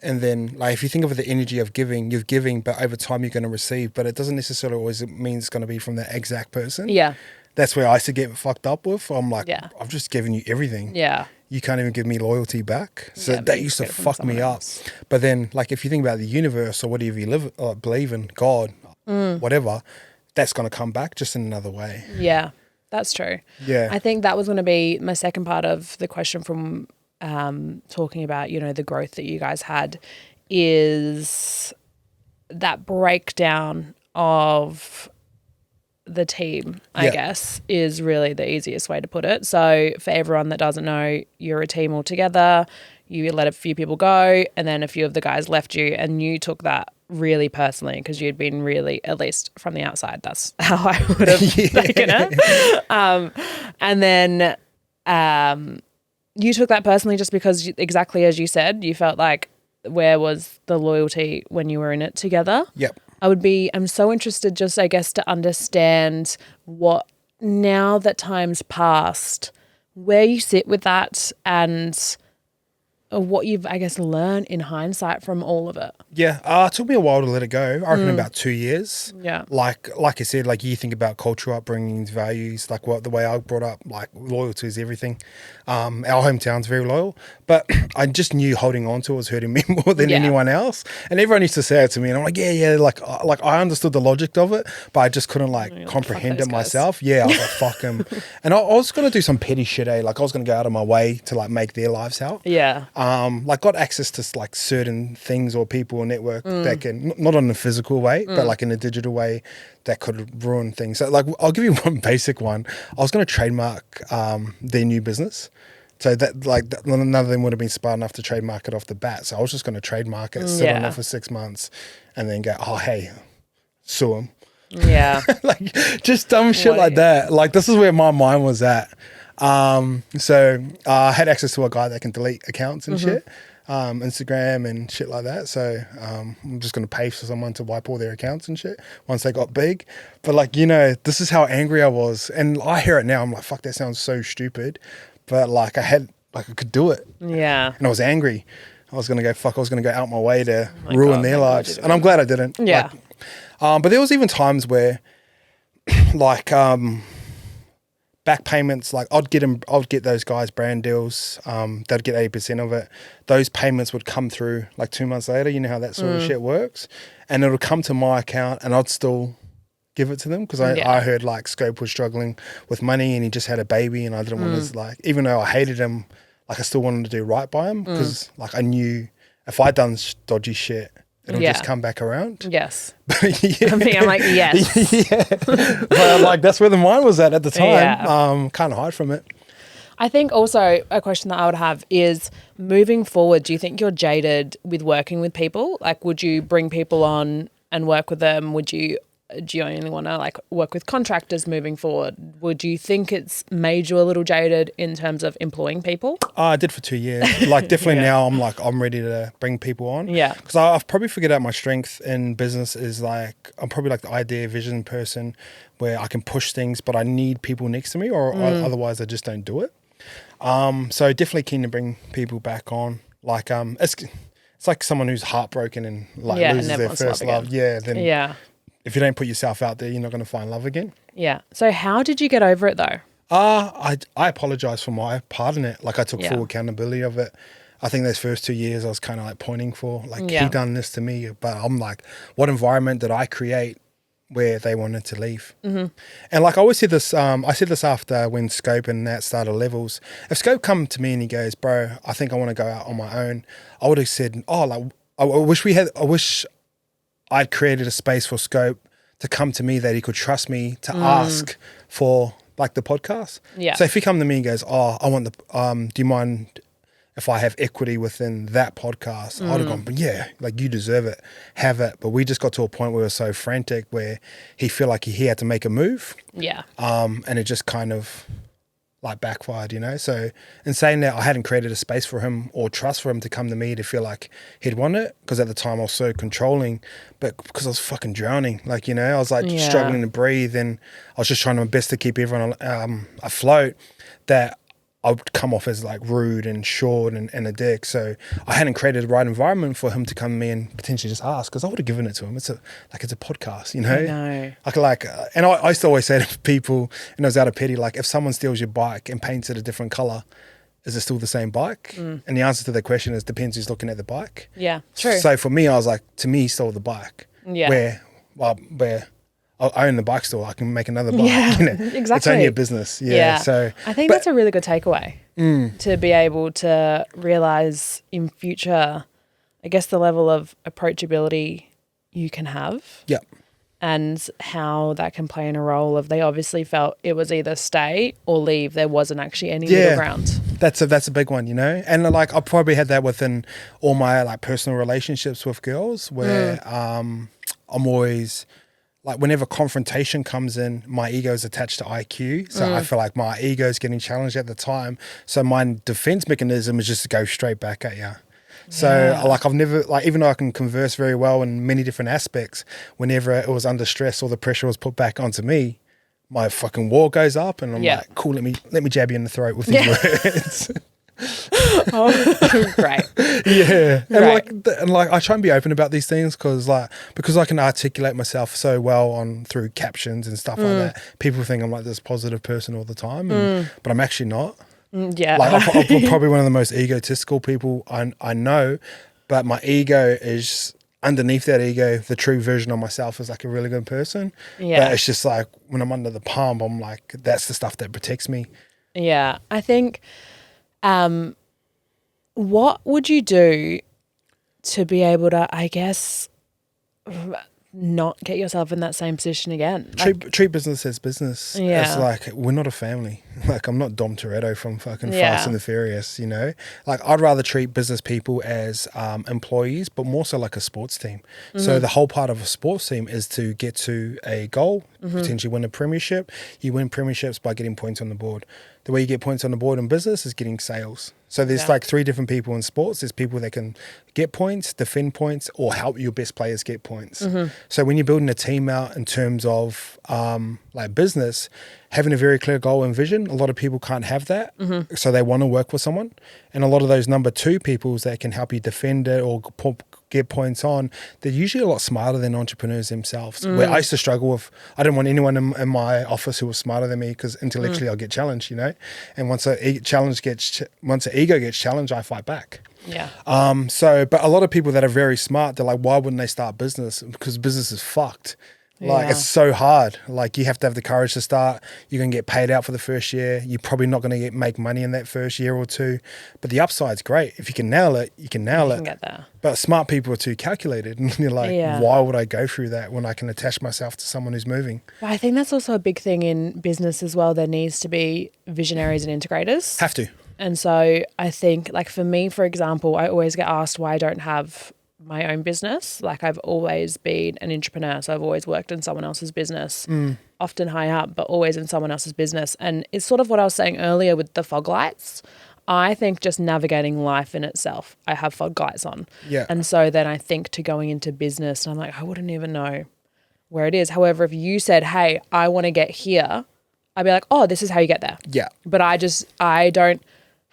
and then like if you think of the energy of giving, you're giving, but over time you're going to receive. But it doesn't necessarily always mean it's going to be from that exact person. Yeah. That's where I used to get fucked up with. I'm like, Yeah. I've just given you everything. Yeah. You can't even give me loyalty back. So Yeah, but that you used to get it from fuck me someone up. else. But then like if you think about the universe or whatever you believe in, God, whatever, that's going to come back just in another way. Yeah, that's true. Yeah. I think that was going to be my second part of the question from talking about, you know, the growth that you guys had is that breakdown of the team, I guess, is really the easiest way to put it. So for everyone that doesn't know, you're a team all together, you let a few people go, and then a few of the guys left you, and you took that really personally because you'd been really, at least from the outside, that's how I would have taken it. And then you took that personally just because, exactly as you said, you felt like, where was the loyalty when you were in it together? Yep. I'm so interested just, I guess, to understand what, now that time's passed, where you sit with that and what you've, I guess, learned in hindsight from all of it. Yeah, it took me a while to let it go. I reckon about 2 years. Yeah. Like I said, like you think about cultural upbringings, values, like the way I brought up, like loyalty is everything. Our hometown's very loyal, but I just knew holding on to it was hurting me more than anyone else. And everyone used to say it to me, and I'm like, yeah, like I understood the logic of it, but I just couldn't like comprehend it myself. Yeah, I was like, fuck them. And I was gonna do some petty shit, like I was gonna go out of my way to like make their lives hell. Yeah. Like got access to like certain things or people or network that can, not in a physical way, but like in a digital way that could ruin things. So like, I'll give you one basic one. I was going to trademark their new business. So that like none of them would have been smart enough to trademark it off the bat. So I was just going to trademark it, sit on it for 6 months and then go, oh, hey, sue them. Yeah. Like just dumb shit like that. Like this is where my mind was at. So I had access to a guy that can delete accounts and shit, Instagram and shit like that. So I'm just going to pay for someone to wipe all their accounts and shit once they got big. But like, you know, this is how angry I was. And I hear it now. I'm like, fuck, that sounds so stupid. But like I could do it. Yeah. And I was angry. I was going to go out my way to ruin their lives. And I'm glad I didn't. Yeah. Like, but there was even times where like, back payments, like I'd get those guys brand deals. They'd get 80% of it. Those payments would come through like 2 months later. You know how that sort of shit works, and it'll come to my account, and I'd still give it to them because I heard like Scope was struggling with money, and he just had a baby, and I didn't want to like, even though I hated him, like I still wanted to do right by him because like I knew if I'd done dodgy shit, it'll just come back around. Yes. Yeah. I'm like, yes. Yeah. But like that's where the mind was at the time. Yeah. Can't hide from it. I think also a question that I would have is moving forward, do you think you're jaded with working with people? Like would you bring people on and work with them? Do you only want to like work with contractors moving forward? Would you think it's made you a little jaded in terms of employing people? I did for 2 years. Like definitely now I'm ready to bring people on. Yeah. Because I've probably figured out my strength in business is like, I'm probably like the idea vision person where I can push things, but I need people next to me or otherwise I just don't do it. So definitely keen to bring people back on. Like, it's like someone who's heartbroken and like loses their first love. Yeah. Then if you don't put yourself out there, you're not going to find love again. Yeah. So how did you get over it though? I apologize for my part in it. Like, I took full accountability of it. I think those first 2 years I was kind of like pointing for, like, he done this to me. But I'm like, what environment did I create where they wanted to leave? Mm-hmm. And like, I always said this, I said this after when Scope and Nat started Levels. If Scope come to me and he goes, bro, I think I want to go out on my own, I would have said, oh, like, I wish I'd created a space for Scope to come to me, that he could trust me to ask for like the podcast. Yeah. So if he come to me and goes, oh, I want the, do you mind if I have equity within that podcast? I'd have gone, but yeah, like, you deserve it, have it. But we just got to a point where we were so frantic where he felt like he had to make a move. Yeah. And it just kind of like backfired, you know? So in saying that, I hadn't created a space for him or trust for him to come to me to feel like he'd want it, because at the time I was so controlling, but because I was fucking drowning, like, you know, I was like struggling to breathe, and I was just trying my best to keep everyone afloat, that I would come off as like rude and short and a dick. So I hadn't created the right environment for him to come to me and potentially just ask, because I would have given it to him. It's a podcast, you know? I know. And I used to always say to people, and I was out of pity, like, if someone steals your bike and paints it a different color, is it still the same bike? And the answer to the question is, depends who's looking at the bike. Yeah, true. So for me, I was like, to me, he stole the bike. Yeah. Where I own the bike store, I can make another bike. Yeah, you know? exactly. It's only a business. Yeah. So I think that's a really good takeaway, to be able to realize in future, I guess, the level of approachability you can have. Yeah. And how that can play in a role of, they obviously felt it was either stay or leave. There wasn't actually any middle ground. That's a big one, you know? And like, I probably had that within all my like personal relationships with girls, where I'm always like, whenever confrontation comes in, my ego is attached to IQ. So I feel like my ego is getting challenged at the time. So my defense mechanism is just to go straight back at you. So like, I've never, like, even though I can converse very well in many different aspects, whenever it was under stress or the pressure was put back onto me, my fucking wall goes up, and I'm like, cool, let me jab you in the throat with these words. Oh, great. Yeah. And like I try and be open about these things, because I can articulate myself so well through captions and stuff like that. People think I'm like this positive person all the time, but I'm actually not. Yeah. Like, I'm probably one of the most egotistical people I know, but my ego is, underneath that ego, the true version of myself is like a really good person. Yeah. But it's just like, when I'm under the palm, I'm like, that's the stuff that protects me. Yeah. I think, what would you do to be able to, I guess, not get yourself in that same position again? Treat business as business. Yeah. It's like, we're not a family. Like, I'm not Dom Toretto from fucking Fast and the Furious, you know? Like, I'd rather treat business people as employees, but more so like a sports team. So the whole part of a sports team is to get to a goal, potentially win a premiership. You win premierships by getting points on the board. The way you get points on the board in business is getting sales. So there's like 3 different people in sports. There's people that can get points, defend points, or help your best players get points. So when you're building a team out in terms of like business, having a very clear goal and vision, a lot of people can't have that. So they want to work with someone. And a lot of those number 2 peoples that can help you defend it or get points on, they're usually a lot smarter than entrepreneurs themselves. Where I used to struggle with, I didn't want anyone in my office who was smarter than me, because intellectually I'll get challenged, you know? And once an ego gets challenged, I fight back. Yeah. But a lot of people that are very smart, they're like, why wouldn't they start business? Because business is fucked. Like, it's so hard. Like, you have to have the courage to start. You're going to get paid out for the first year. You're probably not going to make money in that first year or 2. But the upside's great. If you can nail it, you can nail it. You can get there. But smart people are too calculated. And you're like, why would I go through that when I can attach myself to someone who's moving? I think that's also a big thing in business as well. There needs to be visionaries and integrators. Have to. And so I think, like, for me, for example, I always get asked why I don't have my own business. Like, I've always been an entrepreneur, so I've always worked in someone else's business, often high up, but always in someone else's business. And it's sort of what I was saying earlier with the fog lights. I think just navigating life in itself, I have fog lights on. Yeah. And so then I think to going into business, and I'm like, I wouldn't even know where it is. However, if you said, hey, I want to get here, I'd be like, oh, this is how you get there. Yeah. But I don't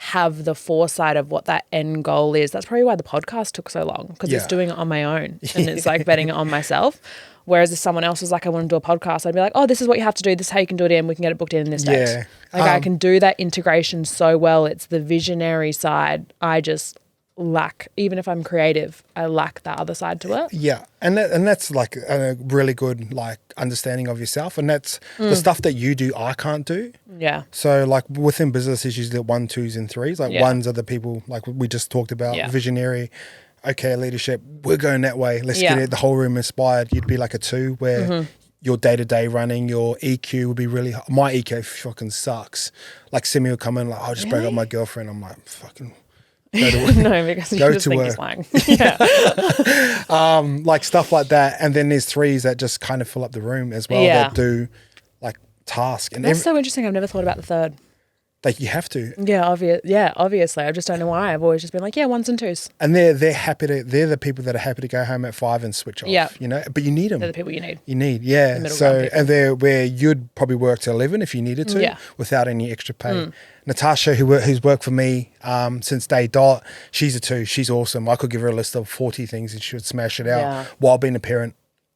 have the foresight of what that end goal is. That's probably why the podcast took so long, because it's Yeah. doing it on my own and it's like betting it on myself. Whereas if someone else was like, I want to do a podcast, I'd be like, oh, this is what you have to do. This is how you can do it in. We can get it booked in this date. Yeah. Like I can do that integration so well. It's the visionary side. I just lack, even if I'm creative, I lack that other side to it. Yeah, and that's like a really good like understanding of yourself, and that's the stuff that you do I can't do. Yeah. So like within business, it's usually 1, 2s, and 3s. Like Yeah. ones are the people like we just talked about, Yeah. visionary. Okay, leadership, we're going that way. Let's Yeah. get it, the whole room inspired. You'd be like a 2 where your day-to-day running, your EQ would be really, my EQ fucking sucks. Like Simi will come in like, I just broke up with my girlfriend. I'm like, fucking go to work. No, because you Go just to think work. you're slang. Yeah. Like stuff like that. And then there's 3s that just kind of fill up the room as well, Yeah. that do like tasks. And That's so interesting. I've never thought about the third. like you have to. Yeah, obviously. I just don't know why. I've always just been like, yeah, 1s and 2s. And they're the people that are happy to go home at 5 and switch off. Yeah. You know, but you need them. They're the people you need. Yeah. middle So, ground people. and they're where you'd probably work to 11 if you needed to, Yeah. without any extra pay. Natasha, who's worked for me since day dot, she's a 2. She's awesome. I could give her a list of 40 things and she would smash it out Yeah. while being a parent.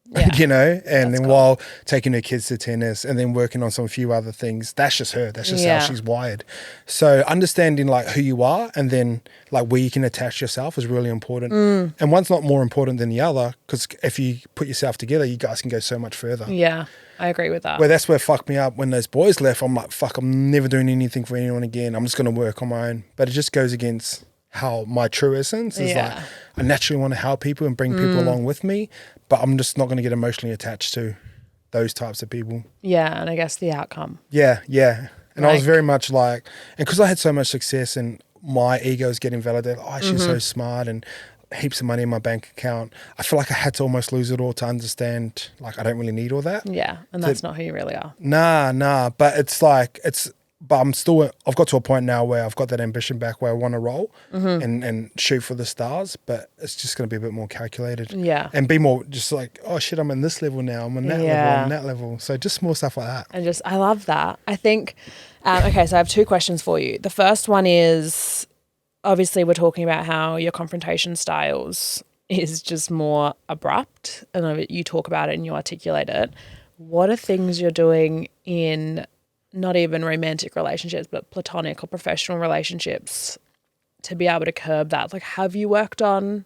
Yeah. You know, and then cool. while taking her kids to tennis and then working on some few other things. That's just her. That's just Yeah. how she's wired. So understanding like who you are and then like where you can attach yourself is really important. And one's not more important than the other, because if you put yourself together, you guys can go so much further. Yeah, I agree with that. Where that's where it fucked me up when those boys left. I'm like, fuck, I'm never doing anything for anyone again. I'm just going to work on my own. But it just goes against how my true essence is. Yeah. Like, I naturally want to help people and bring people along with me, but I'm just not going to get emotionally attached to those types of people. Yeah, and I guess the outcome. Yeah, yeah. And I was Like- very much like, and because I had so much success and my ego is getting validated, oh, she's so smart and heaps of money in my bank account, I feel like I had to almost lose it all to understand, like, I don't really need all that. Yeah, and that's not who you really are. Nah. But it's like, but I've got to a point now where I've got that ambition back where I want to roll and shoot for the stars, but it's just going to be a bit more calculated. Yeah. And be more just like, oh shit, I'm on this level now. I'm on that level, I'm on that level. So just more stuff like that. And just, I love that. I think, okay, so I have 2 questions for you. The first one is, obviously we're talking about how your confrontation styles is just more abrupt, and you talk about it and you articulate it. What are things you're doing in not even romantic relationships, but platonic or professional relationships to be able to curb that? Like, have you worked on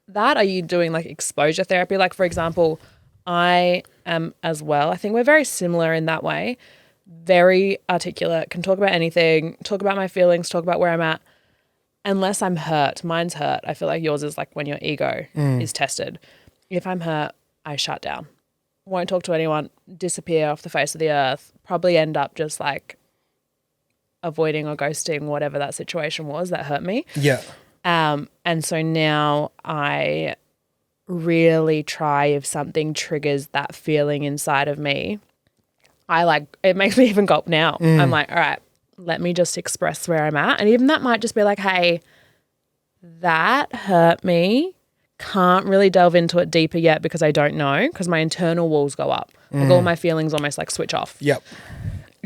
that? Are you doing like exposure therapy? Like, for example, I am as well. I think we're very similar in that way. Very articulate, can talk about anything, talk about my feelings, talk about where I'm at. Unless I'm hurt, mine's hurt. I feel like yours is like when your ego is tested. If I'm hurt, I shut down. Won't talk to anyone, disappear off the face of the earth, probably end up just like avoiding or ghosting whatever that situation was that hurt me. Yeah. And so now I really try, if something triggers that feeling inside of me, it makes me even gulp now. I'm like, all right, let me just express where I'm at. And even that might just be like, hey, that hurt me. Can't really delve into it deeper yet because I don't know, because my internal walls go up. Like all my feelings almost like switch off. Yep.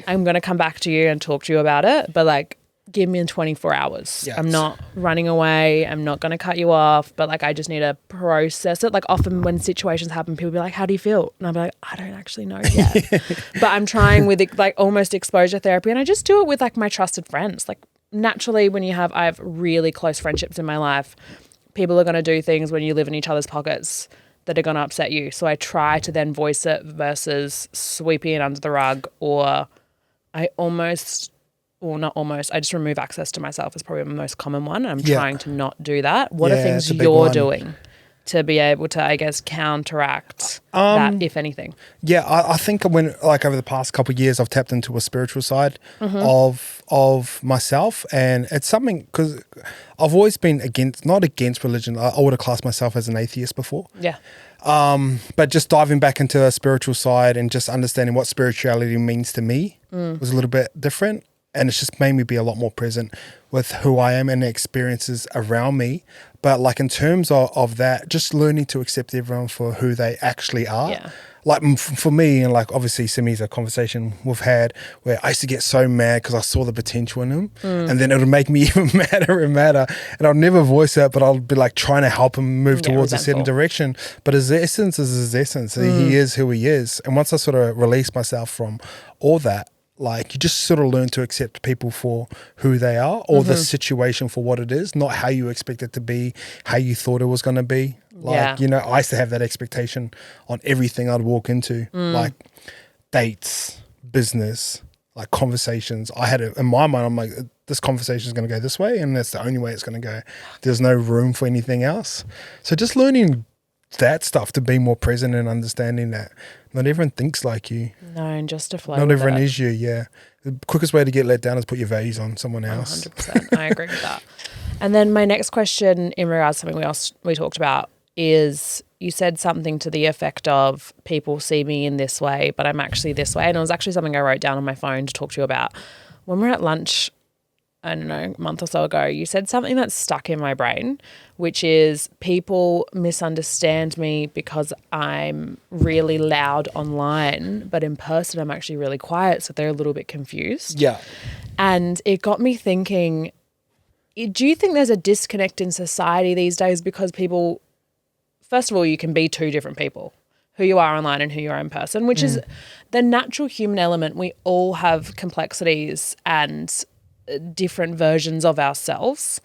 I'm going to come back to you and talk to you about it, but like give me in 24 hours. Yes. I'm not running away. I'm not going to cut you off, but like I just need to process it. Like often when situations happen, people be like, how do you feel? And I'll be like, I don't actually know yet. But I'm trying with like almost exposure therapy, and I just do it with like my trusted friends. Like naturally when I have really close friendships in my life, people are going to do things when you live in each other's pockets that are going to upset you. So I try to then voice it versus sweeping it under the rug, or I just remove access to myself is probably the most common one. I'm trying to not do that. What are things you're doing to be able to, I guess, counteract that, if anything? Yeah, I think when like over the past couple of years, I've tapped into a spiritual side of myself, and it's something because I've always been not against religion. I would have classed myself as an atheist before. Yeah. But just diving back into a spiritual side and just understanding what spirituality means to me was a little bit different. And it's just made me be a lot more present with who I am and the experiences around me. But like in terms of that, just learning to accept everyone for who they actually are. Yeah. like for me, and like obviously Simi's a conversation we've had where I used to get so mad because I saw the potential in him, and then it would make me even madder and madder, and I'll never voice it, but I'll be like trying to help him move towards a certain direction. But his essence is his essence. He is who he is. And once I sort of release myself from all that, like you just sort of learn to accept people for who they are, or the situation for what it is, not how you expect it to be, how you thought it was going to be. Like, you know, I used to have that expectation on everything I'd walk into, like dates, business, like conversations. I had it in my mind. I'm like, this conversation is going to go this way, and that's the only way it's going to go. There's no room for anything else. So just learning that stuff to be more present and understanding that not everyone thinks like you. No, and just to flow. Not everyone is you, yeah. The quickest way to get let down is put your values on someone else. 100%. I agree with that. And then my next question in regards to something we talked about is you said something to the effect of people see me in this way, but I'm actually this way. And it was actually something I wrote down on my phone to talk to you about. When we were at lunch, I don't know, a month or so ago, you said something that's stuck in my brain, which is people misunderstand me because I'm really loud online, but in person I'm actually really quiet, so they're a little bit confused. Yeah. And it got me thinking, do you think there's a disconnect in society these days because people, first of all, you can be two different people, who you are online and who you are in person, which is the natural human element. We all have complexities and different versions of ourselves,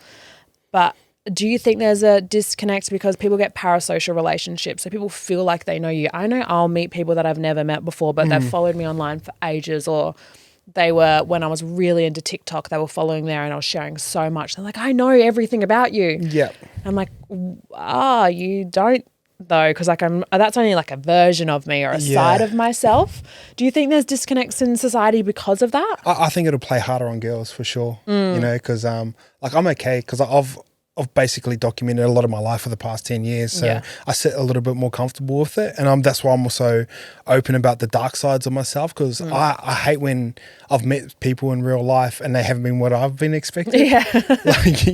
but do you think there's a disconnect because people get parasocial relationships, so people feel like they know you? I know I'll meet people that I've never met before, but they've followed me online for ages, or they were, when I was really into TikTok, they were following there and I was sharing so much. They're like, I know everything about you. Yeah. I'm like, you don't though, because like that's only like a version of me or a side of myself. Do you think there's disconnects in society because of that? I think it'll play harder on girls for sure, you know, because like I'm okay because I've basically documented a lot of my life for the past 10 years. So I sit a little bit more comfortable with it. And that's why I'm also open about the dark sides of myself, because I hate when I've met people in real life and they haven't been what I've been expecting. Yeah. Like,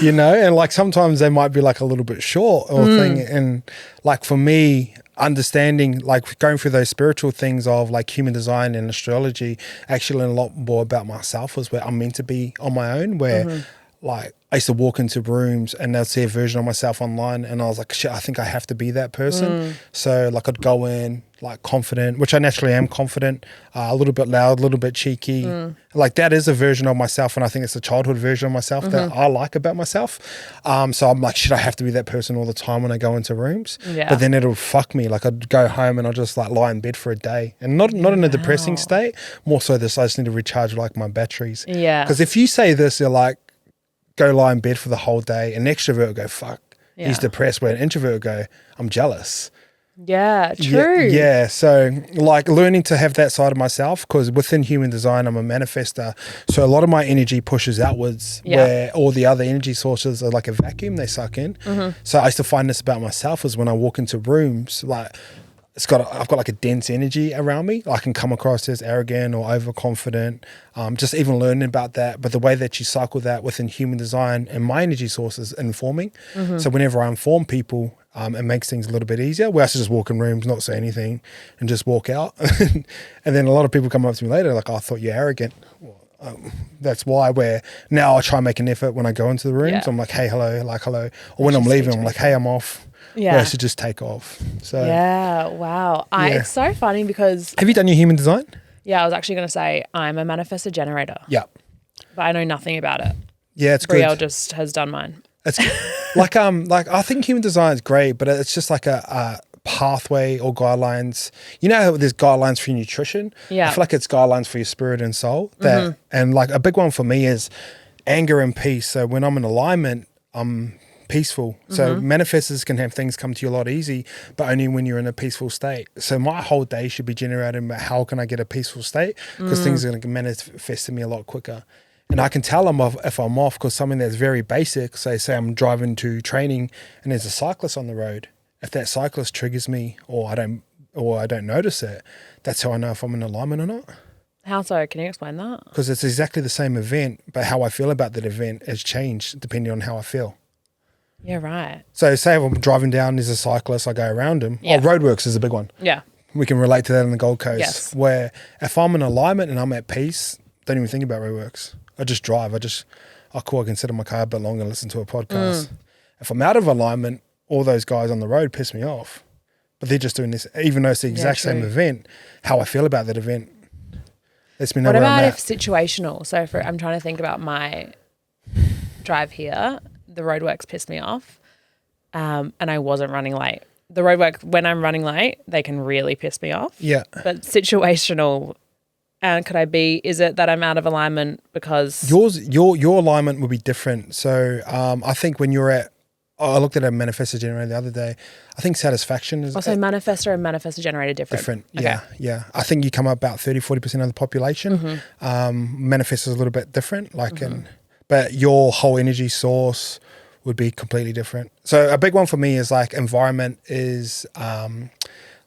you know, and like sometimes they might be like a little bit short or thing. And like for me, understanding, like going through those spiritual things of like human design and astrology, actually learn a lot more about myself, was where I'm meant to be on my own, where like I used to walk into rooms and they'd see a version of myself online and I was like, shit, I think I have to be that person. So like I'd go in like confident, which I naturally am confident, a little bit loud, a little bit cheeky. Like that is a version of myself, and I think it's a childhood version of myself that I like about myself. So I'm like, shit, I have to be that person all the time when I go into rooms. But then it'll fuck me. Like I'd go home and I'll just like lie in bed for a day, and not in a depressing state, more so this, I just need to recharge like my batteries. Yeah. Because if you say this, you're like, go lie in bed for the whole day. An extrovert will go, fuck, he's depressed, where an introvert will go, I'm jealous. Yeah, true. Yeah. So like learning to have that side of myself, because within human design, I'm a manifester. So a lot of my energy pushes outwards, where all the other energy sources are like a vacuum, they suck in. So I used to find this about myself, is when I walk into rooms, like I've got like a dense energy around me. I can come across as arrogant or overconfident, just even learning about that. But the way that you cycle that within human design and my energy source is informing. So whenever I inform people, it makes things a little bit easier. We have to just walk in rooms, not say anything, and just walk out. And then a lot of people come up to me later like, oh, I thought you're arrogant. That's why, where now I try and make an effort when I go into the rooms. I'm like, hey, hello, like hello. Or when I'm leaving, I'm like, hey, I'm off. Yeah, I should just take off. So yeah, wow. It's so funny because have you done your human design? Yeah, I was actually going to say I'm a manifestor generator. Yeah, but I know nothing about it. Yeah, it's Brielle good. just has done mine. It's like I think human design is great, but it's just like a pathway or guidelines. You know how there's guidelines for your nutrition? Yeah, I feel like it's guidelines for your spirit and soul. That and like a big one for me is anger and peace. So when I'm in alignment, I'm peaceful. So manifestors can have things come to you a lot easy, but only when you're in a peaceful state. So my whole day should be generated about how can I get a peaceful state, because things are going to manifest to me a lot quicker. And I can tell them if I'm off, because something that's very basic, say I'm driving to training and there's a cyclist on the road. If that cyclist triggers me or I don't notice it, that's how I know if I'm in alignment or not. How so? Can you explain that? Because it's exactly the same event, but how I feel about that event has changed depending on how I feel. Yeah, right. So say if I'm driving down, there's a cyclist, I go around him. Yeah. Oh, roadworks is a big one. Yeah. We can relate to that on the Gold Coast. Yes. Where if I'm in alignment and I'm at peace, don't even think about roadworks. I just drive. I can sit in my car a bit longer and listen to a podcast. If I'm out of alignment, all those guys on the road piss me off. But they're just doing this, even though it's the exact same event, how I feel about that event lets me know where I'm at. What about if situational? So I'm trying to think about my drive here. The roadworks pissed me off and I wasn't running late. The roadwork, when I'm running late, they can really piss me off. Yeah. But situational, is it that I'm out of alignment because... Your alignment will be different. So I think when you're at, I looked at a manifestor generator the other day. I think satisfaction is... Also, manifestor and manifestor generator different? Okay. Yeah. I think you come up about 30-40% of the population. Manifestor is a little bit different. But your whole energy source would be completely different. So a big one for me is like environment is when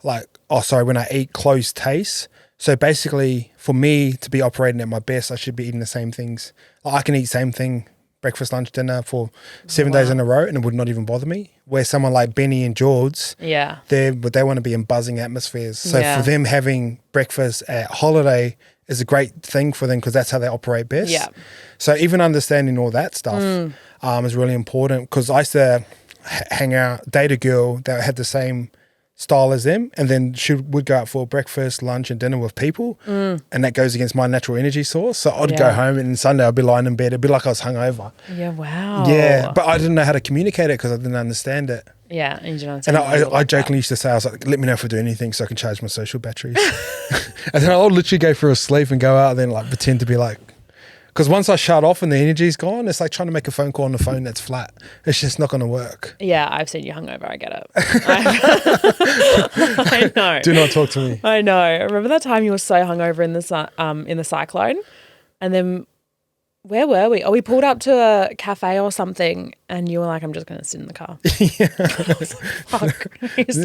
I eat close taste. So basically for me to be operating at my best, I should be eating the same things. I can eat same thing, breakfast, lunch, dinner for 7 days in a row and it would not even bother me. Where someone like Benny and George, they want to be in buzzing atmospheres. So for them having breakfast at holiday is a great thing for them because that's how they operate best. Yeah. So even understanding all that stuff is really important because I used to date a girl that had the same style as them and then she would go out for breakfast, lunch and dinner with people and that goes against my natural energy source. So I'd go home and Sunday I'd be lying in bed. It'd be like I was hungover. Yeah, wow. Yeah, but I didn't know how to communicate it because I didn't understand it. Yeah, and you don't and I jokingly used to say, I was like, let me know if I do anything so I can charge my social batteries. And then I'll literally go for a sleep and go out and then like pretend to be like, because once I shut off and the energy's gone, it's like trying to make a phone call on the phone that's flat. It's just not going to work. Yeah, I've seen you hungover. I get it. I know. Do not talk to me. I know. Remember that time you were so hungover in the cyclone, and then where were we? Oh, we pulled up to a cafe or something, and you were like, "I'm just going to sit in the car." Yeah. Fuck. He's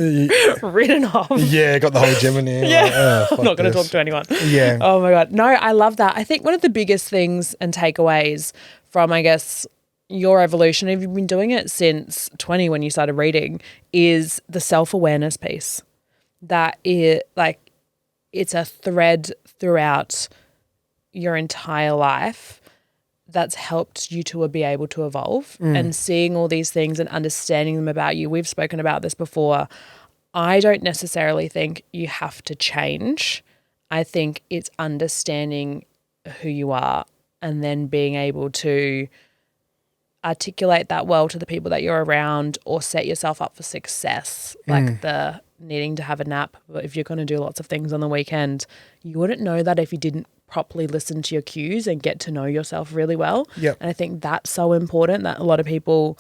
ridden off. Yeah, got the whole gym in here. Yeah. Like, I'm not going to talk to anyone. Yeah. Oh my God. No, I love that. I think one of the biggest things and takeaways from, I guess, your evolution, if you've been doing it since 20 when you started reading, is the self-awareness piece. That it's a thread throughout your entire life that's helped you to be able to evolve and seeing all these things and understanding them about you. We've spoken about this before. I don't necessarily think you have to change. I think it's understanding who you are and then being able to articulate that well to the people that you're around or set yourself up for success, like the needing to have a nap. But if you're going to do lots of things on the weekend, you wouldn't know that if you didn't properly listen to your cues and get to know yourself really well. Yep. And I think that's so important that a lot of people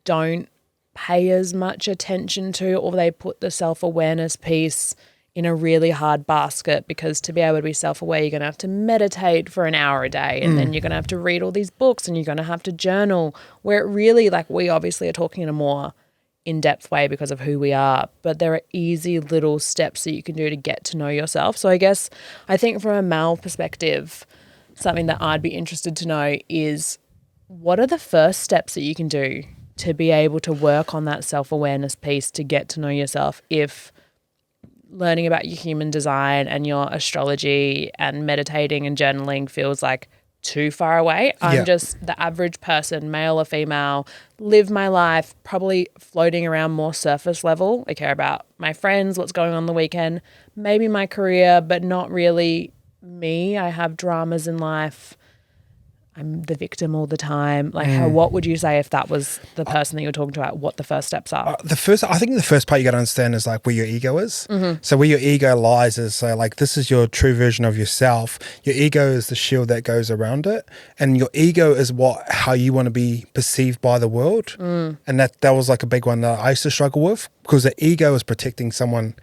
don't pay as much attention to, or they put the self-awareness piece in a really hard basket, because to be able to be self-aware, you're going to have to meditate for an hour a day and then you're going to have to read all these books and you're going to have to journal, where it really, like, we obviously are talking in a more in-depth way because of who we are, but there are easy little steps that you can do to get to know yourself. So I think from a male perspective, something that I'd be interested to know is, what are the first steps that you can do to be able to work on that self-awareness piece to get to know yourself, if learning about your human design and your astrology and meditating and journaling feels like too far away? I'm just the average person, male or female, live my life probably floating around more surface level. I care about my friends, what's going on the weekend, maybe my career, but not really me. I have dramas in life. I'm the victim all the time. Like, what would you say if that was the person that you're talking to, what the first steps are? I think the first part you got to understand is like where your ego is. So where your ego lies is, so like, this is your true version of yourself. Your ego is the shield that goes around it, and your ego is how you want to be perceived by the world. And that was like a big one that I used to struggle with, because the ego is protecting someone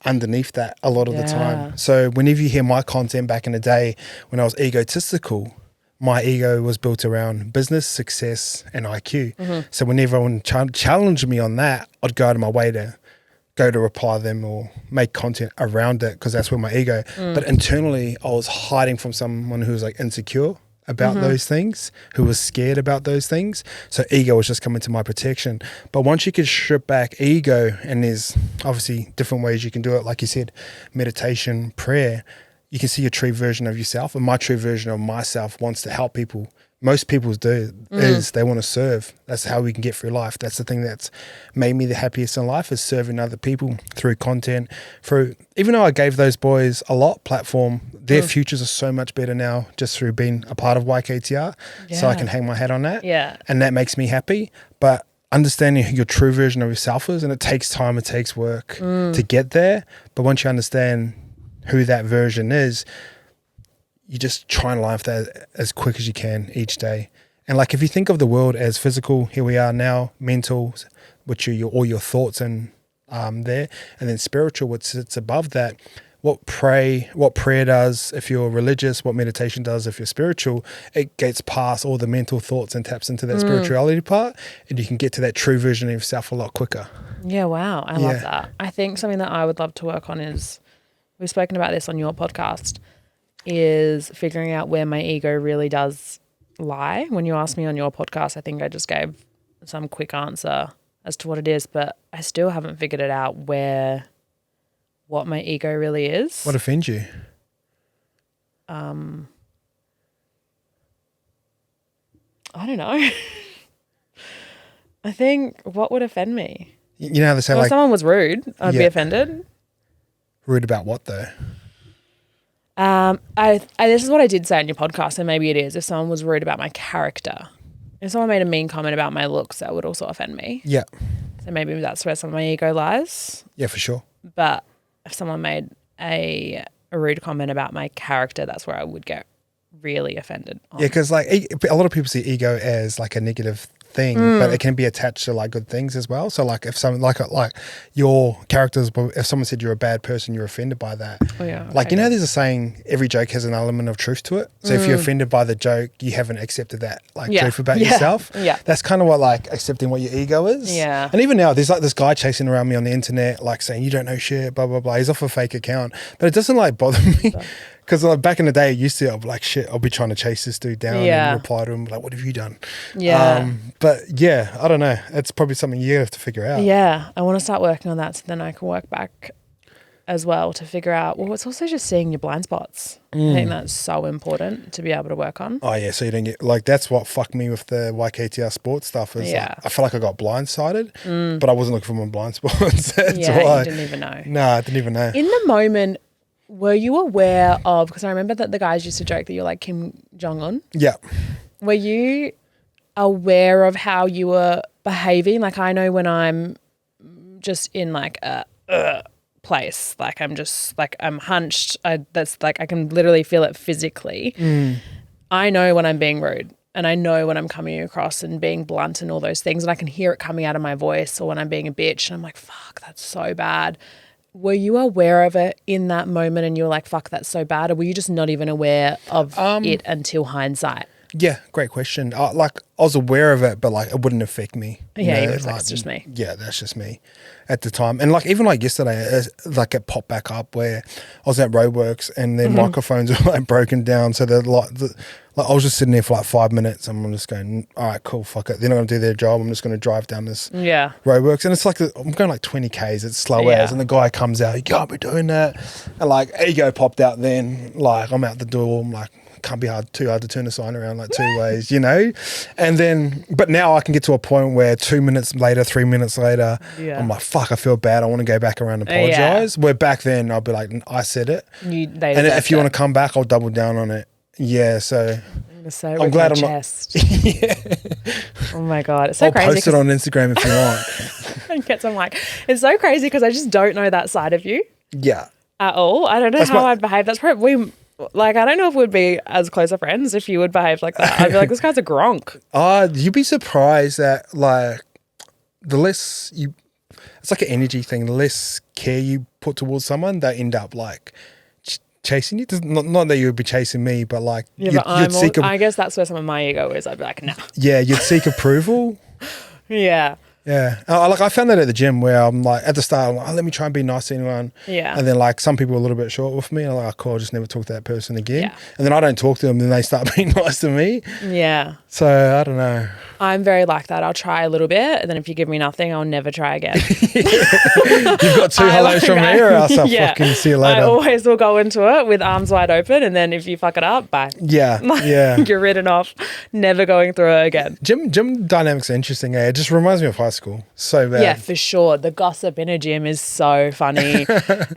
underneath that a lot of the time. So whenever you hear my content back in the day when I was egotistical, my ego was built around business, success, and IQ. So whenever anyone challenged me on that, I'd go out of my way to reply to them or make content around it, because that's where my ego. But internally, I was hiding from someone who was like insecure about those things, who was scared about those things. So ego was just coming to my protection. But once you could strip back ego, and there's obviously different ways you can do it, like you said, meditation, prayer, you can see your true version of yourself. And my true version of myself wants to help people. Most people do is they want to serve. That's how we can get through life. That's the thing that's made me the happiest in life, is serving other people through content. Through, even though I gave those boys a lot platform, their futures are so much better now just through being a part of YKTR. So I can hang my hat on that. Yeah. And that makes me happy. But understanding who your true version of yourself is, and it takes time, it takes work to get there. But once you understand who that version is, you just try and live that as quick as you can each day. And like, if you think of the world as physical, here we are now, mental, which are all your thoughts and there, and then spiritual, which sits above that. What prayer does if you're religious, what meditation does if you're spiritual, it gets past all the mental thoughts and taps into that spirituality part, and you can get to that true version of yourself a lot quicker. Yeah, wow. I love that. I think something that I would love to work on is, we've spoken about this on your podcast, is figuring out where my ego really does lie. When you asked me on your podcast, I think I just gave some quick answer as to what it is, but I still haven't figured it out what my ego really is. What offends you? I don't know. I think what would offend me? You know how they say, well, like, if someone was rude, I'd be offended. Rude about what though? This is what I did say on your podcast, and maybe it is. If someone was rude about my character, if someone made a mean comment about my looks, that would also offend me. Yeah. So maybe that's where some of my ego lies. Yeah, for sure. But if someone made a rude comment about my character, that's where I would get really offended on. Yeah, because like a lot of people see ego as like a negative thing, but it can be attached to like good things as well. So like if someone like your characters, if someone said you're a bad person, you're offended by that. Oh, yeah, like, you know, there's a saying, every joke has an element of truth to it. So if you're offended by the joke, you haven't accepted that truth about yourself. Yeah. That's kind of what like accepting what your ego is. Yeah. And even now there's like this guy chasing around me on the internet, like saying you don't know shit, blah, blah, blah. He's off a fake account, but it doesn't like bother me. Because like back in the day, I used to, I'll be like, shit, I'll be trying to chase this dude down and reply to him, like, what have you done? Yeah. But yeah, I don't know. It's probably something you have to figure out. Yeah. I want to start working on that so then I can work back as well to figure out, well, it's also just seeing your blind spots. I think that's so important to be able to work on. Oh, yeah. So you don't get, like, that's what fucked me with the YKTR sports stuff is like, I feel like I got blindsided, but I wasn't looking for my blind spots. That's why. You didn't even know. No, I didn't even know. In the moment, were you aware of, because I remember that the guys used to joke that you're like Kim Jong-un. Yeah. Were you aware of how you were behaving? Like, I know when I'm just in like a place, like I'm just like, I'm hunched. That's like, I can literally feel it physically. I know when I'm being rude, and I know when I'm coming across and being blunt and all those things, and I can hear it coming out of my voice, or when I'm being a bitch and I'm like, fuck, that's so bad. Were you aware of it in that moment and you were like, fuck, that's so bad? Or were you just not even aware of it until hindsight? Yeah, great question. Like, I was aware of it, but like, it wouldn't affect me. You were like, it's just me. Yeah, that's just me at the time. And like, even like yesterday, like it popped back up where I was at Roadworks and their microphones were like broken down. So they're like I was just sitting there for like 5 minutes and I'm just going, all right, cool, fuck it. They're not going to do their job. I'm just going to drive down this Roadworks. And it's like, I'm going like 20 Ks. It's slow as. And the guy comes out, you can't be doing that. And like, ego popped out then. Like, I'm out the door. I'm like, can't be too hard to turn a sign around like 2 ways, you know? And then, but now I can get to a point where 2 minutes later, 3 minutes later, I'm like, fuck, I feel bad. I want to go back around and apologize. Where back then I'll be like, I said it. And if you want to come back, I'll double down on it. Yeah, so I'm glad I'm not. Oh my God, it's so crazy. I'll post it on Instagram if you want. And get some like, it's so crazy because I just don't know that side of you. Yeah. At all. I don't know how I'd behave. That's probably, like, I don't know if we'd be as close of friends if you would behave like that. I'd be like, this guy's a gronk. You'd be surprised that like the less you, it's like an energy thing. The less care you put towards someone, they end up like chasing you. Not that you would be chasing me, but like you'd seek. I guess that's where some of my ego is. I'd be like, no. Yeah, you'd seek approval. Yeah. Yeah. I found that at the gym where I'm like, at the start, I'm like, oh, let me try and be nice to anyone. Yeah. And then like some people are a little bit short with me. And I'm like, oh, cool, I'll just never talk to that person again. Yeah. And then I don't talk to them, then they start being nice to me. Yeah. So I don't know. I'm very like that. I'll try a little bit, and then if you give me nothing, I'll never try again. You've got two hellos from me, or else I'll fucking see you later. I always will go into it with arms wide open, and then if you fuck it up, bye. Yeah, yeah. You're written off, never going through it again. Gym dynamics are interesting. It just reminds me of high school so bad. Yeah, for sure. The gossip in a gym is so funny.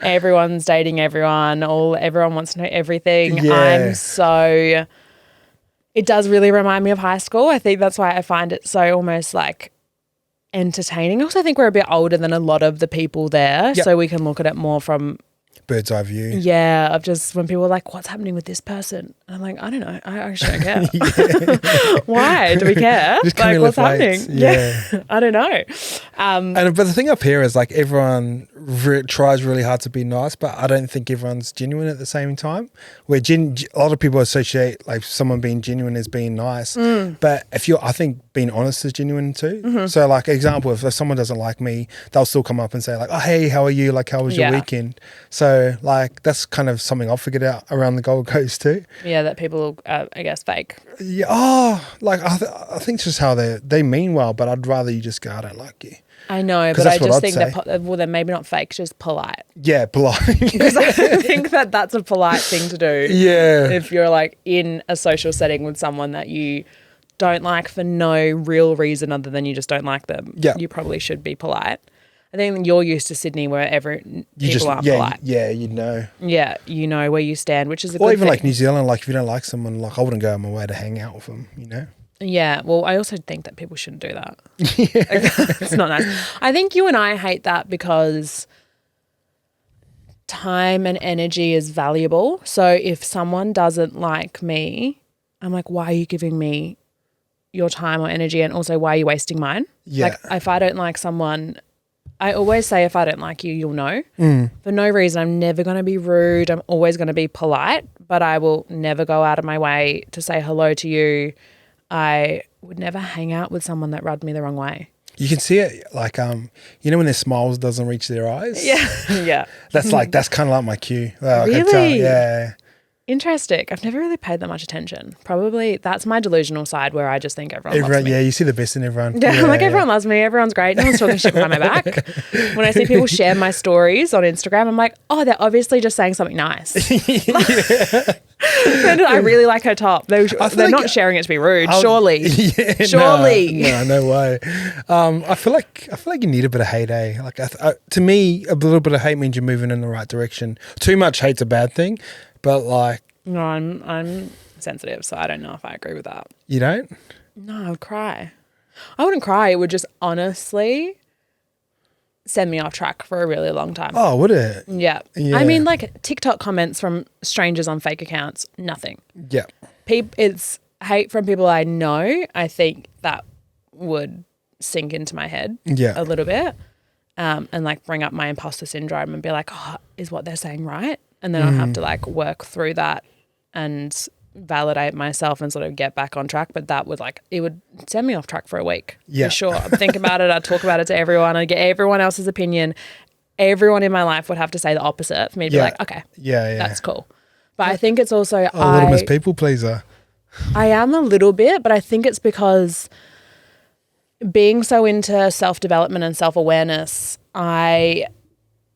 Everyone's dating everyone. Everyone wants to know everything. Yeah. It does really remind me of high school. I think that's why I find it so almost like entertaining. Also, I think we're a bit older than a lot of the people there, so we can look at it more from bird's eye view. Yeah, of just when people are like, what's happening with this person? And I'm like, I don't know. I actually don't care. Why? Do we care? Just like, what's happening? Yeah. I don't know. But the thing up here is like everyone tries really hard to be nice, but I don't think everyone's genuine at the same time. Where a lot of people associate like someone being genuine as being nice, but I think being honest is genuine too. Mm-hmm. So like example, if someone doesn't like me, they'll still come up and say like, oh, hey, how are you? Like, how was your weekend? So like that's kind of something I've figured out around the Gold Coast too. Yeah, that people, I guess, fake. Yeah. Oh, like I think it's just how they mean well, but I'd rather you just go, I don't like you. I know, but I just think that, they're maybe not fake, just polite. Yeah, polite. Because I think that that's a polite thing to do. Yeah. If you're like in a social setting with someone that you don't like for no real reason other than you just don't like them, you probably should be polite. I think you're used to Sydney where people aren't polite. Yeah, you know. Yeah, you know where you stand, which is a good thing. Or even like New Zealand, like if you don't like someone, like I wouldn't go on my way to hang out with them, you know? Yeah, well, I also think that people shouldn't do that. It's not nice. I think you and I hate that because time and energy is valuable. So if someone doesn't like me, I'm like, why are you giving me your time or energy? And also, why are you wasting mine? Yeah. Like if I don't like someone, I always say if I don't like you, you'll know. For no reason. I'm never going to be rude. I'm always going to be polite, but I will never go out of my way to say hello to you. I would never hang out with someone that rubbed me the wrong way. You can see it like, you know when their smiles doesn't reach their eyes? Yeah. Yeah. That's kind of like my cue. Really? Yeah. Interesting. I've never really paid that much attention. Probably that's my delusional side where I just think everyone loves me. Yeah, you see the best in everyone. Yeah, I'm like, everyone loves me. Everyone's great. No one's talking shit behind my back. When I see people share my stories on Instagram, I'm like, oh, they're obviously just saying something nice. I really like her top. They're not sharing it to be rude. Surely. Yeah, surely. No way. I feel like you need a bit of hate, eh? Like to me, a little bit of hate means you're moving in the right direction. Too much hate's a bad thing. But like, no, I'm sensitive, so I don't know if I agree with that. You don't? No, I would cry. I wouldn't cry. It would just honestly send me off track for a really long time. Oh, would it? Yeah. I mean, like TikTok comments from strangers on fake accounts, nothing. Yeah. It's hate from people I know. I think that would sink into my head a little bit, and like bring up my imposter syndrome and be like, oh, is what they're saying right? And then I'll have to like work through that and validate myself and sort of get back on track. But that would it would send me off track for a week. Yeah. For sure. I'd think about it. I'd talk about it to everyone. I'd get everyone else's opinion. Everyone in my life would have to say the opposite for me to be like, okay, that's cool. But I think it's also a little Miss People Pleaser. I am a little bit, but I think it's because being so into self-development and self-awareness, I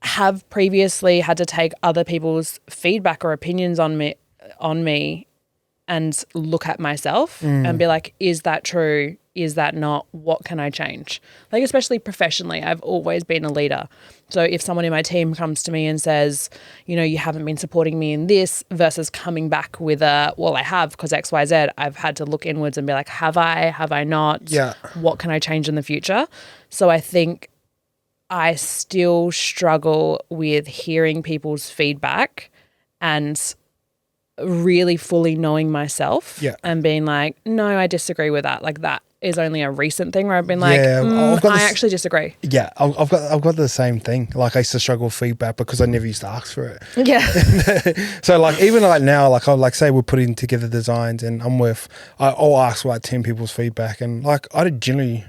have previously had to take other people's feedback or opinions on me and look at myself and be like, is that true? Is that not? What can I change? Like, especially professionally, I've always been a leader. So if someone in my team comes to me and says, you know, you haven't been supporting me in this versus coming back with well, I have because X, Y, Z, I've had to look inwards and be like, have I not? Yeah. What can I change in the future? So I think I still struggle with hearing people's feedback and really fully knowing myself and being like, no, I disagree with that. Like that is only a recent thing where I've been like, I actually disagree. Yeah, I've got the same thing. Like I used to struggle with feedback because I never used to ask for it. Yeah. So like even like now, like I'll like say we're putting together designs and I'll ask like 10 people's feedback and like I generally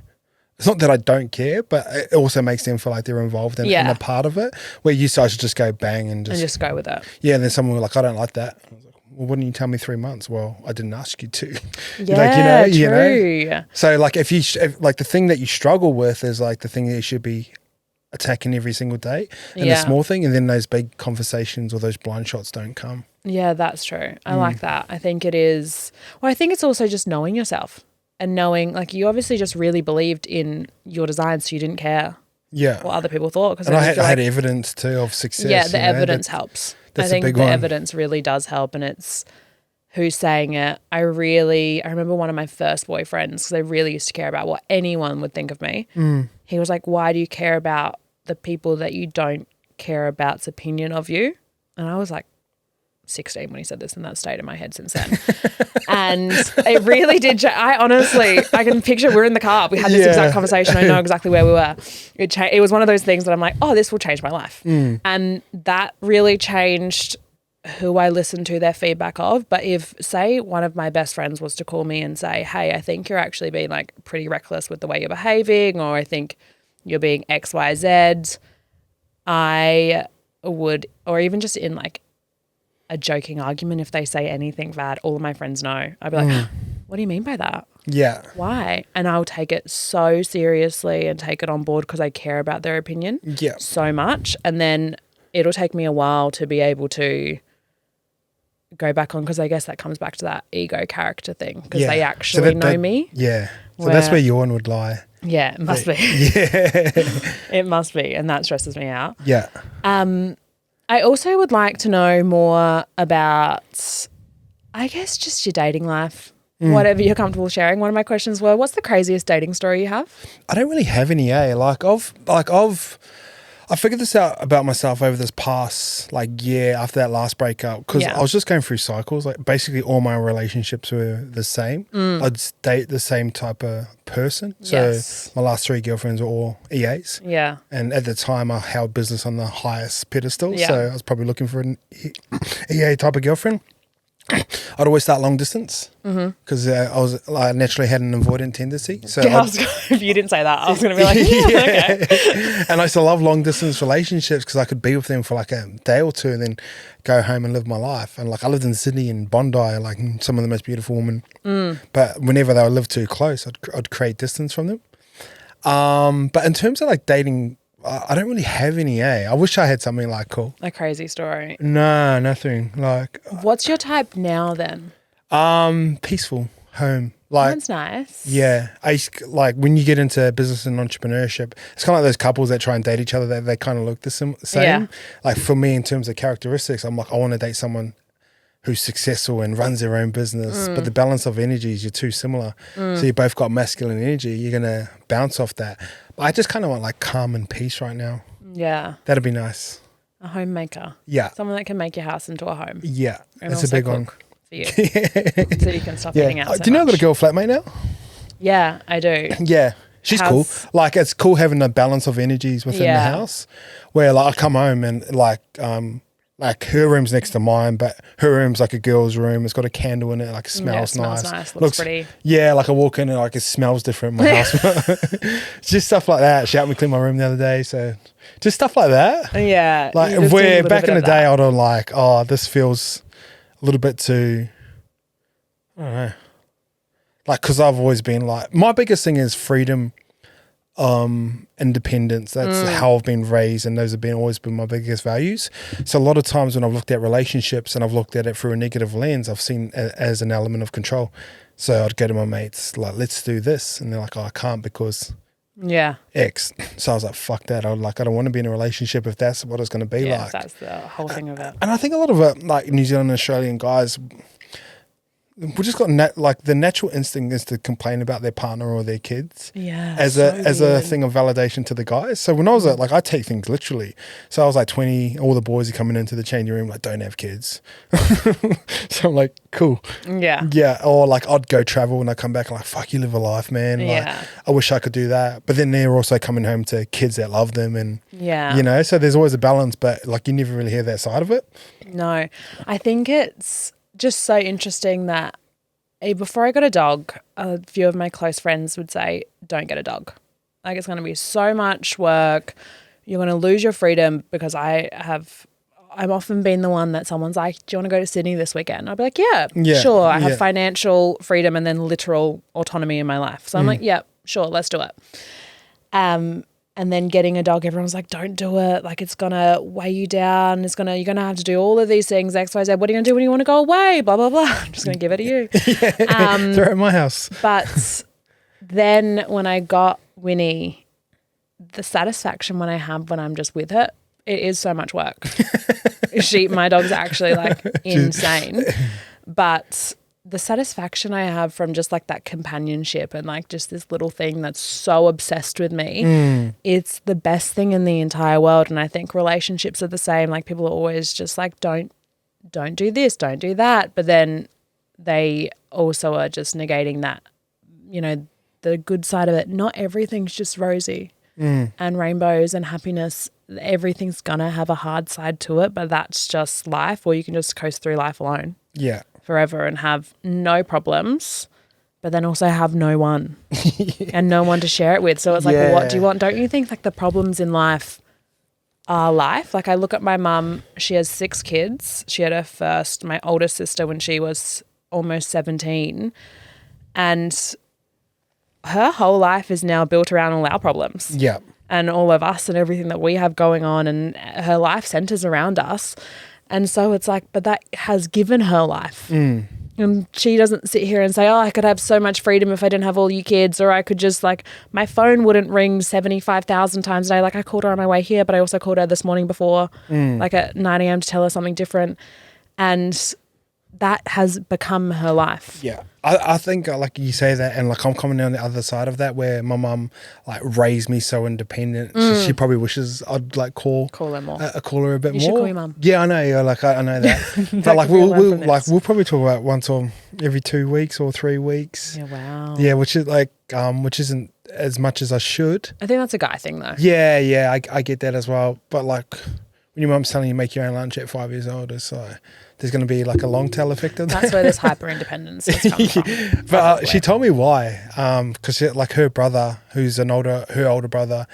it's not that I don't care, but it also makes them feel like they're involved and a part of it. Where you guys should just go bang and just go with it. Yeah, and then someone was like, I don't like that. I was like, well, why didn't you tell me 3 months? Well, I didn't ask you to. Yeah, you know. true. So like if like the thing that you struggle with is like the thing that you should be attacking every single day, and the small thing, and then those big conversations or those blind shots don't come. Yeah, that's true. I like that. I think it is. Well, I think it's also just knowing yourself and knowing, like, you obviously just really believed in your design, so you didn't care what other people thought. And I had evidence too of success. Yeah, the evidence helps. I think the evidence really does help, and it's who's saying it. I remember one of my first boyfriends, because I really used to care about what anyone would think of me. He was like, why do you care about the people that you don't care about's opinion of you? And I was like 16 when he said this, and that stayed in my head since then. And it really did. I can picture we're in the car. We had this exact conversation. I know exactly where we were. It was one of those things that I'm like, oh, this will change my life. And that really changed who I listened to their feedback of. But if, say, one of my best friends was to call me and say, hey, I think you're actually being like pretty reckless with the way you're behaving, or I think you're being X, Y, Z, I would, or even just in like a joking argument, if they say anything bad, all of my friends know. I'd be like, what do you mean by that? Yeah. Why? And I'll take it so seriously and take it on board because I care about their opinion so much. And then it'll take me a while to be able to go back on, because I guess that comes back to that ego character thing, because they actually know me. Yeah. So that's where your one would lie. Yeah, it must be. Yeah. It must be. And that stresses me out. Yeah. I also would like to know more about, I guess, just your dating life, whatever you're comfortable sharing. One of my questions were, what's the craziest dating story you have? I don't really have any, I figured this out about myself over this past year after that last breakup, because I was just going through cycles. Like basically all my relationships were the same. I'd date the same type of person. So my last 3 girlfriends were all EAs. Yeah. And at the time I held business on the highest pedestal. Yeah. So I was probably looking for an EA type of girlfriend. I'd always start long distance because I naturally had an avoidant tendency. So if you didn't say that, I was going to be like, okay. And I used to love long distance relationships because I could be with them for like a day or two and then go home and live my life. And like I lived in Sydney and Bondi, like some of the most beautiful women. But whenever they would live too close, I'd create distance from them. But in terms of like dating, I don't really have any, I wish I had something like cool. A crazy story. No, nothing. Like, what's your type now then? Peaceful, home. Like, that's nice. Yeah. Like when you get into business and entrepreneurship, it's kind of like those couples that try and date each other, that they kind of look the same. Yeah. Like for me, in terms of characteristics, I'm like, I want to date someone who's successful and runs their own business, but the balance of energies, you're too similar. So you both got masculine energy, you're going to bounce off that. But I just kind of want like calm and peace right now. Yeah. That'd be nice. A homemaker. Yeah. Someone that can make your house into a home. Yeah. And that's a big one. For you. So you can stop eating out so do you know I've got a girl flatmate now? Yeah, I do. Yeah. She's cool. Like it's cool having a balance of energies within the house where like I come home and like her room's next to mine, but her room's like a girl's room. It's got a candle in it, like it smells nice. Looks pretty. Yeah, like I walk in and like it smells different in my house. Just stuff like that. She helped me clean my room the other day. So just stuff like that. Yeah. Like where back in the day I'd have like, oh, this feels a little bit too, I don't know. Like, cause I've always been like, my biggest thing is freedom, independence. That's how I've been raised, and those have always been my biggest values. So a lot of times when I've looked at relationships and I've looked at it through a negative lens, I've seen it as an element of control. So I'd go to my mates like, let's do this, and they're like, oh, I can't because X. So I was like, fuck that. I don't want to be in a relationship if that's what it's going to be like. That's the whole thing of it. And I think a lot of it, like New Zealand and Australian guys, we just got like the natural instinct is to complain about their partner or their kids as a thing of validation to the guys. So when I was like, I take things literally. So I was like 20, all the boys are coming into the changing room like, don't have kids. So I'm like, cool. Yeah. Or like I'd go travel and I come back and like, fuck, you live a life, man. Like, I wish I could do that. But then they're also coming home to kids that love them and you know, so there's always a balance, but like you never really hear that side of it. No, I think it's just so interesting that before I got a dog, a few of my close friends would say, don't get a dog. Like, it's going to be so much work. You're going to lose your freedom, because I've often been the one that someone's like, do you want to go to Sydney this weekend? I'll be like, yeah, sure. I have financial freedom and then literal autonomy in my life. So I'm like, yeah, sure, let's do it. And then getting a dog, everyone's like, don't do it. Like, it's going to weigh you down. You're going to have to do all of these things, X, Y, Z. What are you going to do when you want to go away? Blah, blah, blah. I'm just going to give it to you. Throw it at my house. But then when I got Winnie, the satisfaction when I'm just with her, it is so much work. My dog's actually like insane. But the satisfaction I have from just like that companionship and like just this little thing that's so obsessed with me, it's the best thing in the entire world. And I think relationships are the same. Like, people are always just like, don't do this, don't do that. But then they also are just negating that, you know, the good side of it. Not everything's just rosy and rainbows and happiness. Everything's gonna have a hard side to it, but that's just life. Or you can just coast through life alone. Yeah. Forever and have no problems, but then also have no one and no one to share it with. So it's like, well, what do you want? Don't you think like the problems in life are life? Like, I look at my mum, she has 6 kids. She had my oldest sister, when she was almost 17, and her whole life is now built around all our problems. Yeah. And all of us and everything that we have going on, and her life centers around us. And so it's like, but that has given her life. And she doesn't sit here and say, oh, I could have so much freedom if I didn't have all you kids, or I could just like, my phone wouldn't ring 75,000 times a day. Like, I called her on my way here, but I also called her this morning before, like at 9 a.m. to tell her something different. And that has become her life. Yeah. I think, like you say that, and like I'm coming on the other side of that, where my mum like raised me so independent. She probably wishes I'd like call her more. Call her a bit more. You should call your mum. Yeah, I know. Yeah, like I know that. But like we'll probably talk about once or every 2 weeks or 3 weeks. Yeah, wow. Yeah, which is like which isn't as much as I should. I think that's a guy thing though. Yeah, I get that as well. But like when your mum's telling you make your own lunch at 5 years old, it's like there's going to be like a long tail effect of that. That's where this hyper independence is coming from. But she told me why. Because like her brother, who's her older brother,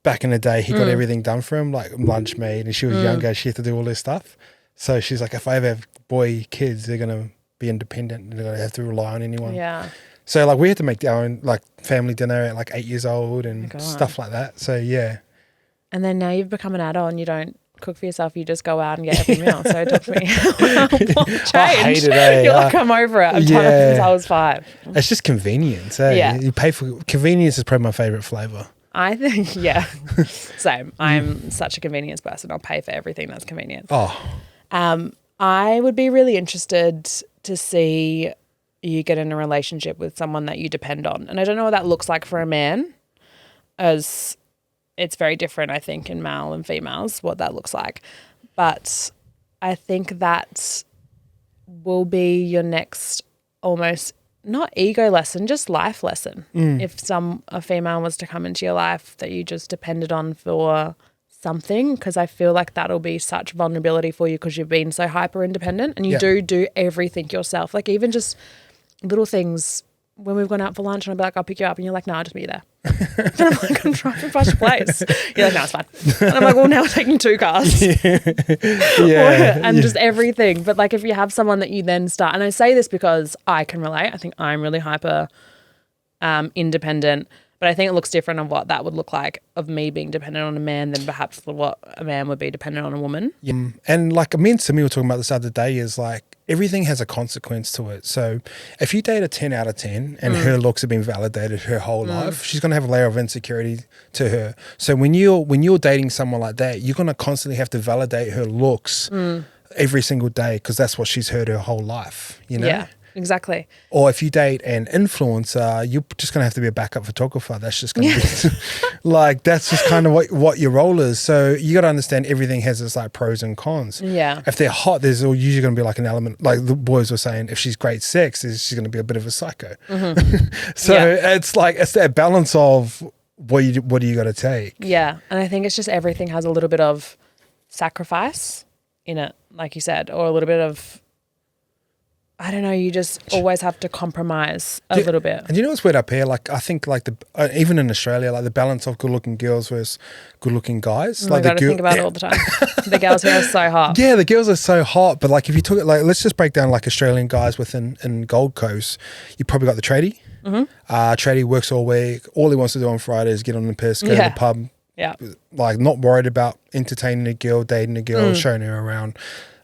back in the day, he got everything done for him, like lunch made, and she was younger. She had to do all this stuff. So she's like, if I ever have boy kids, they're going to be independent. They're going to have to rely on anyone. Yeah. So like we had to make our own like family dinner at like 8 years old and stuff like that. So yeah. And then now you've become an adult and you don't cook for yourself, you just go out and get every meal. So talk to me. What changed? I hate it, You're like, I'm over it. I've done it since I was 5. It's just convenience. Yeah. You pay for convenience is probably my favourite flavour. I think, same. I'm such a convenience person. I'll pay for everything that's convenient. I would be really interested to see you get in a relationship with someone that you depend on. And I don't know what that looks like for a man, as it's very different, I think, in male and females, what that looks like. But I think that will be your next almost not ego lesson, just life lesson. If a female was to come into your life that you just depended on for something, because I feel like that'll be such vulnerability for you because you've been so hyper independent and you do everything yourself. Like even just little things. When we've gone out for lunch and I'll be like, I'll pick you up, and you're like, no, I'll just meet you there. And I'm like, I'm driving past your place. You're like, no, it's fine. And I'm like, well, now we're taking 2 cars. And just everything. But like if you have someone that you then start, and I say this because I can relate. I think I'm really hyper independent, but I think it looks different of what that would look like of me being dependent on a man than perhaps what a man would be dependent on a woman. Yeah. And like me and Simi were talking about this other day is like everything has a consequence to it. So if you date a 10 out of 10 and her looks have been validated her whole life, she's going to have a layer of insecurity to her. So when you're dating someone like that, you're going to constantly have to validate her looks every single day because that's what she's heard her whole life, you know? Yeah. Exactly. Or if you date an influencer, you're just going to have to be a backup photographer. That's just going to be like, that's just kind of what your role is. So you got to understand everything has its like pros and cons. Yeah. If they're hot, there's usually going to be like an element, like the boys were saying, if she's great sex, she's going to be a bit of a psycho. So it's like, it's that balance of what do you got to take? Yeah. And I think it's just everything has a little bit of sacrifice in it, like you said, or a little bit of I don't know, you just always have to compromise a little bit. And you know what's weird up here? Like, I think like even in Australia, like the balance of good-looking girls versus good-looking guys. I got to think about it all the time. The girls here are so hot. Yeah, the girls are so hot. But like, if you took it, like, let's just break down like Australian guys in Gold Coast. You probably got the tradie. Tradie works all week. All he wants to do on Friday is get on the piss, go to the pub. Yeah. Like, not worried about entertaining a girl, dating a girl, showing her around.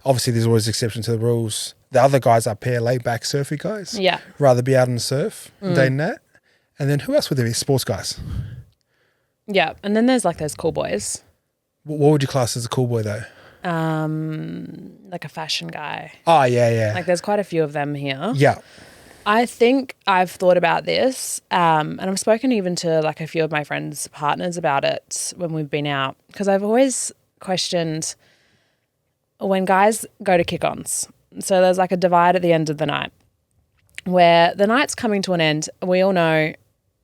Obviously, there's always exceptions to the rules. The other guys up here, laid back surfy guys. Yeah. Rather be out on the surf, dating that. And then who else would there be? Sports guys. Yeah. And then there's like those cool boys. What would you class as a cool boy though? Like a fashion guy. Oh, yeah. Like there's quite a few of them here. Yeah. I think I've thought about this, and I've spoken even to like a few of my friends' partners about it when we've been out, because I've always questioned when guys go to kick-ons. So there's like a divide at the end of the night where the night's coming to an end. We all know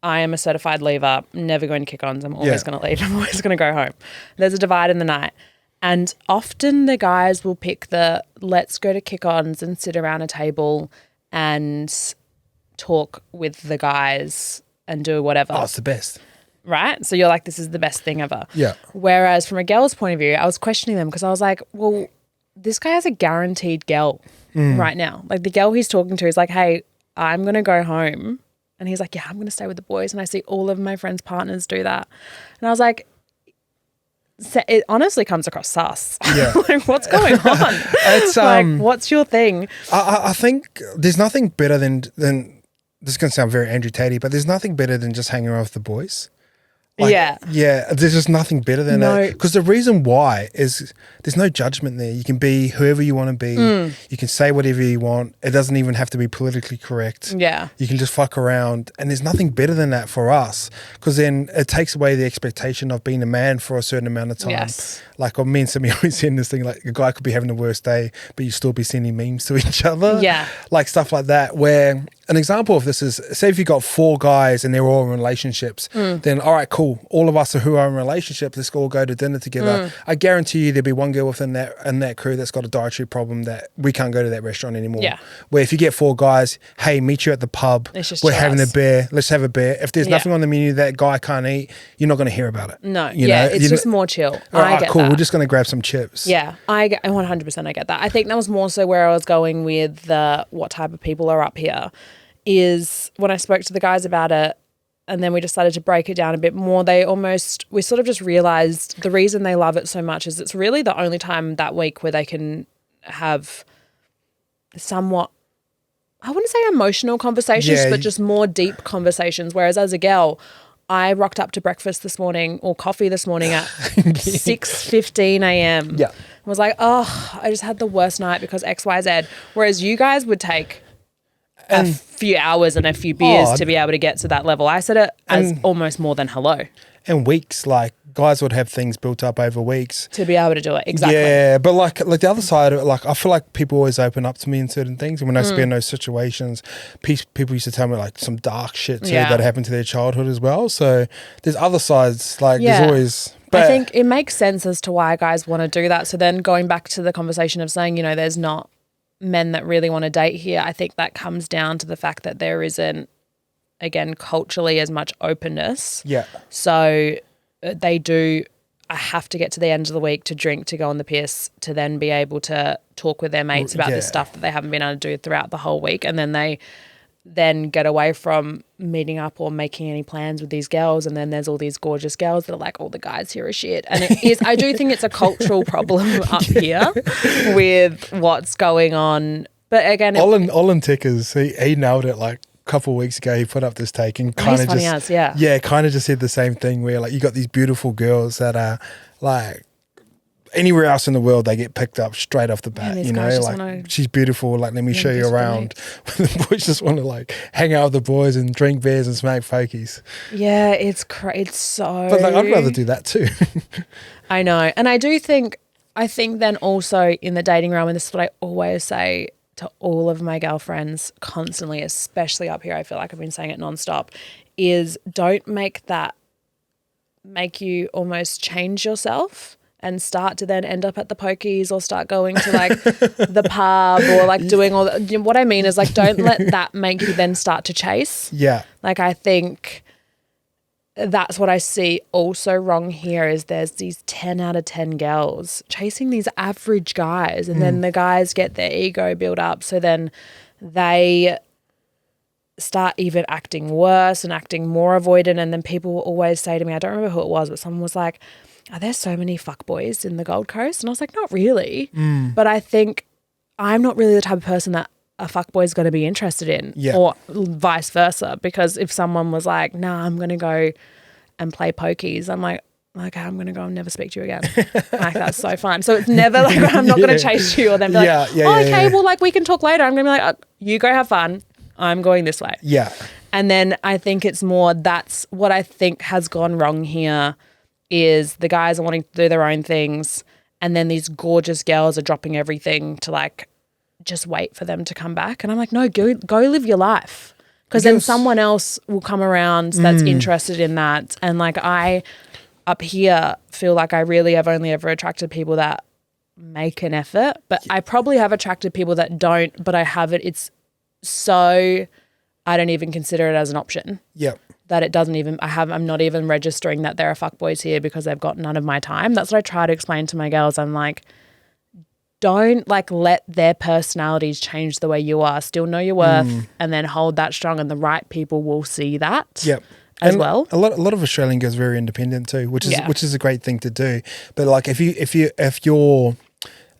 I am a certified leaver, never going to kick-ons. I'm always going to leave. I'm always going to go home. There's a divide in the night. And often the guys will pick the let's go to kick-ons and sit around a table and talk with the guys and do whatever. Oh, it's the best. Right? So you're like, this is the best thing ever. Yeah. Whereas from a girl's point of view, I was questioning them because I was like, well, this guy has a guaranteed girl right now. Like the girl he's talking to is like, hey, I'm going to go home. And he's like, yeah, I'm going to stay with the boys. And I see all of my friends' partners do that. And I was like, it honestly comes across sus. Yeah. Like, what's going on? It's like, what's your thing? I think there's nothing better than this is going to sound very Andrew Tatey, but there's nothing better than just hanging around with the boys. Like, yeah, there's just nothing better than that. Because the reason why is there's no judgment there. You can be whoever you want to be. You can say whatever you want. It doesn't even have to be politically correct. Yeah. You can just fuck around. And there's nothing better than that for us, because then it takes away the expectation of being a man for a certain amount of time. Yes. Like, me and Sammy always saying this thing, like a guy could be having the worst day, but you still be sending memes to each other. Yeah. Like stuff like that, where an example of this is, say if you got 4 guys and they're all in relationships, then all right, cool. All of us who are in relationships, let's all go to dinner together. I guarantee you there'll be one girl within that crew that's got a dietary problem that we can't go to that restaurant anymore. Yeah. Where if you get 4 guys, hey, meet you at the pub. We're having a beer. Let's have a beer. If there's nothing on the menu that guy can't eat, you're not going to hear about it. No. It's just more chill. All right, get cool. that. We're just going to grab some chips. Yeah, I 100% I get that. I think that was more so where I was going with the what type of people are up here is when I spoke to the guys about it, and then we decided to break it down a bit more. We sort of just realized the reason they love it so much is it's really the only time that week where they can have somewhat, I wouldn't say emotional conversations, but just more deep conversations. Whereas as a girl, I rocked up to breakfast this morning or coffee this morning at 6:15 a.m. Yeah. I was like, oh, I just had the worst night because X, Y, Z. Whereas you guys would take a few hours and a few beers to be able to get to that level. I said it as almost more than hello. And weeks, like guys would have things built up over weeks to be able to do it. Exactly. Yeah, but like the other side of it, like I feel like people always open up to me in certain things, and when I used to be in those situations, people used to tell me like some dark shit too that happened to their childhood as well. So there's other sides, like there's always. But I think it makes sense as to why guys want to do that. So then going back to the conversation of saying, there's not men that really want to date here, I think that comes down to the fact that there isn't, again, culturally as much openness. Yeah. So they do have to get to the end of the week to drink, to go on the piss, to then be able to talk with their mates about this stuff that they haven't been able to do throughout the whole week. And then they then get away from meeting up or making any plans with these girls, and then there's all these gorgeous girls that are like, all the guys here are shit. And it is, I do think it's a cultural problem up here with what's going on. But again, Olin Tickers, he nailed it like a couple of weeks ago. He put up this take and kind of just kind of just said the same thing, where like you got these beautiful girls that are like anywhere else in the world, they get picked up straight off the bat, like she's beautiful, like let me show you around. The boys just want to like hang out with the boys and drink beers and smack fokies. Yeah, it's so. But like I'd rather do that too. I know, and I think then also in the dating realm, and this is what I always say to all of my girlfriends constantly, especially up here, I feel like I've been saying it nonstop, is don't make you almost change yourself and start to then end up at the pokies or start going to like the pub or like doing all the, you know, what I mean is like, don't let that make you then start to chase. Yeah. Like, I think that's what I see also wrong here is there's these 10 out of 10 girls chasing these average guys, and then the guys get their ego built up. So then they start even acting worse and acting more avoidant. And then people will always say to me, I don't remember who it was, but someone was like, are there so many fuckboys in the Gold Coast? And I was like, not really. But I think I'm not really the type of person that a fuckboy is going to be interested in, or vice versa. Because if someone was like, nah, I'm going to go and play pokies, I'm like, okay, I'm going to go and never speak to you again. Like, that's so fun. So it's never like, I'm not going to chase you or then be like, well, like we can talk later. I'm going to be like, you go have fun. I'm going this way. Yeah. And then I think it's more, that's what I think has gone wrong here is the guys are wanting to do their own things, and then these gorgeous girls are dropping everything to like just wait for them to come back. And I'm like, no, go live your life. Because then someone else will come around that's interested in that. And like I, up here, feel like I really have only ever attracted people that make an effort. But I probably have attracted people that don't, but I have it. It's so I don't even consider it as an option. Yep. That it doesn't even, I'm not even registering that there are fuckboys here because they've got none of my time. That's what I try to explain to my girls. I'm like, don't like let their personalities change the way you are. Still know your worth and then hold that strong, and the right people will see that as well. A lot of Australian girls are very independent too, which is a great thing to do. But like if you're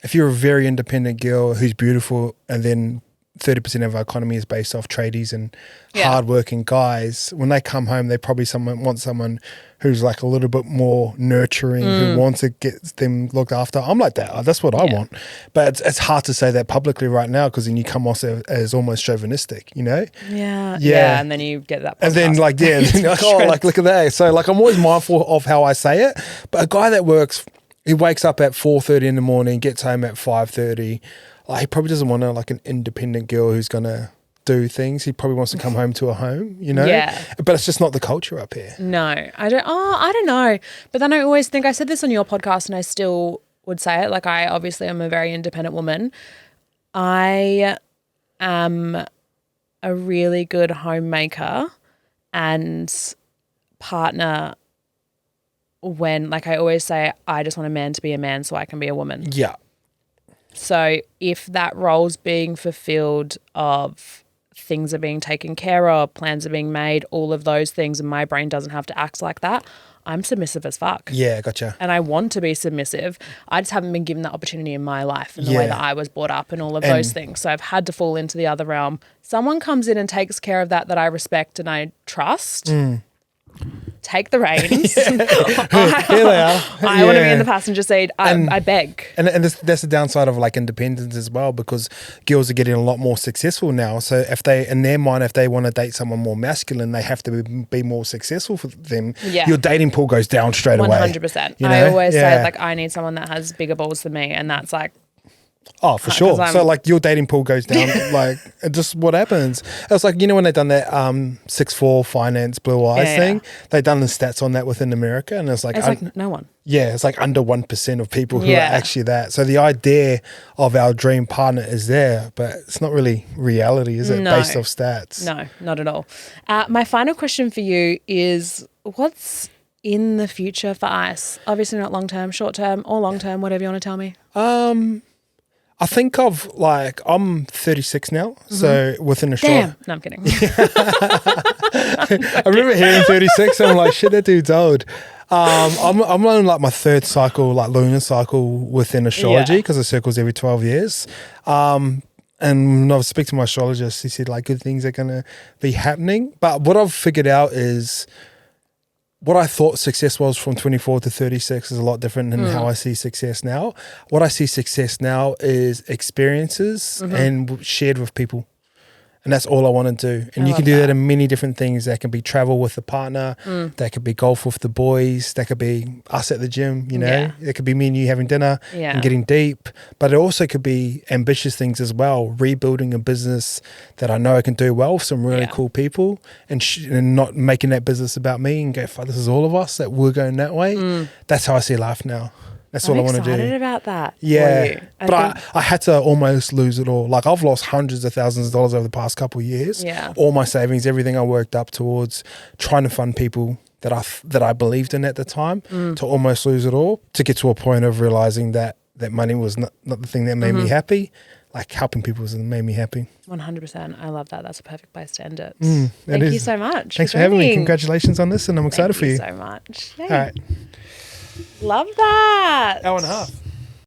a very independent girl who's beautiful, and then 30% of our economy is based off tradies and hardworking guys, when they come home, they probably want someone who's like a little bit more nurturing, who wants to get them looked after. I'm like that. That's what I want. But it's hard to say that publicly right now, because then you come off as almost chauvinistic, you know? Yeah. And then you get that. And then like, like, look at that. So like, I'm always mindful of how I say it. But a guy that he wakes up at 4:30 in the morning, gets home at 5:30, like, he probably doesn't want like an independent girl who's going to do things. He probably wants to come home to a home, you know? Yeah. But it's just not the culture up here. No, I don't know. But then I always think, I said this on your podcast and I still would say it, like I obviously am a very independent woman. I am a really good homemaker and partner when, like I always say, I just want a man to be a man so I can be a woman. Yeah. So if that role's being fulfilled, of things are being taken care of, plans are being made, all of those things, and my brain doesn't have to act like that, I'm submissive as fuck. Yeah, gotcha. And I want to be submissive. I just haven't been given that opportunity in my life and the way that I was brought up and all of those things. So I've had to fall into the other realm. Someone comes in and takes care of that I respect and I trust. Take the reins. Here they are. I want to be in the passenger seat. I beg. And that's the downside of like independence as well, because girls are getting a lot more successful now. So if they, in their mind, if they want to date someone more masculine, they have to be more successful for them. Yeah. Your dating pool goes down straight away. 100%. You know? I always say like, I need someone that has bigger balls than me, and that's like, oh, for sure. So like your dating pool goes down, like just what happens. It's like, you know, when they done that 6'4" finance blue eyes thing, they done the stats on that within America, and it's like no one. Yeah, it's like under 1% of people who are actually that. So the idea of our dream partner is there, but it's not really reality, is it? No. Based off stats. No, not at all. My final question for you is, what's in the future for ICE? Obviously not long term, short term, or long term, whatever you want to tell me. I think of like, I'm 36 now, so within a short... Damn. No, I'm kidding. I remember hearing 36 and I'm like, shit, that dude's old. I'm on like my third cycle, like lunar cycle within astrology, because it circles every 12 years. And when I was speaking to my astrologist, he said like good things are going to be happening. But what I've figured out is what I thought success was from 24 to 36 is a lot different than how I see success now. What I see success now is experiences and shared with people. And that's all I want to do. And you can do that in many different things. That can be travel with a partner. That could be golf with the boys. That could be us at the gym, you know. Yeah. It could be me and you having dinner and getting deep. But it also could be ambitious things as well. Rebuilding a business that I know I can do well with some really cool people, and not making that business about me and go, fuck, this is all of us, that we're going that way. That's how I see life now. That's all I want to do. I'm excited about that. Yeah, but I had to almost lose it all. Like I've lost hundreds of thousands of dollars over the past couple of years. Yeah. All my savings, everything I worked up towards trying to fund people that I believed in at the time, to almost lose it all, to get to a point of realizing that money was not the thing that made me happy. Like helping people was what made me happy. 100%. I love that. That's a perfect place to end it. Thank you so much. Thanks for having me. Congratulations on this, and I'm excited for you. Thank you so much. Yay. All right. Love that. Hour and a half.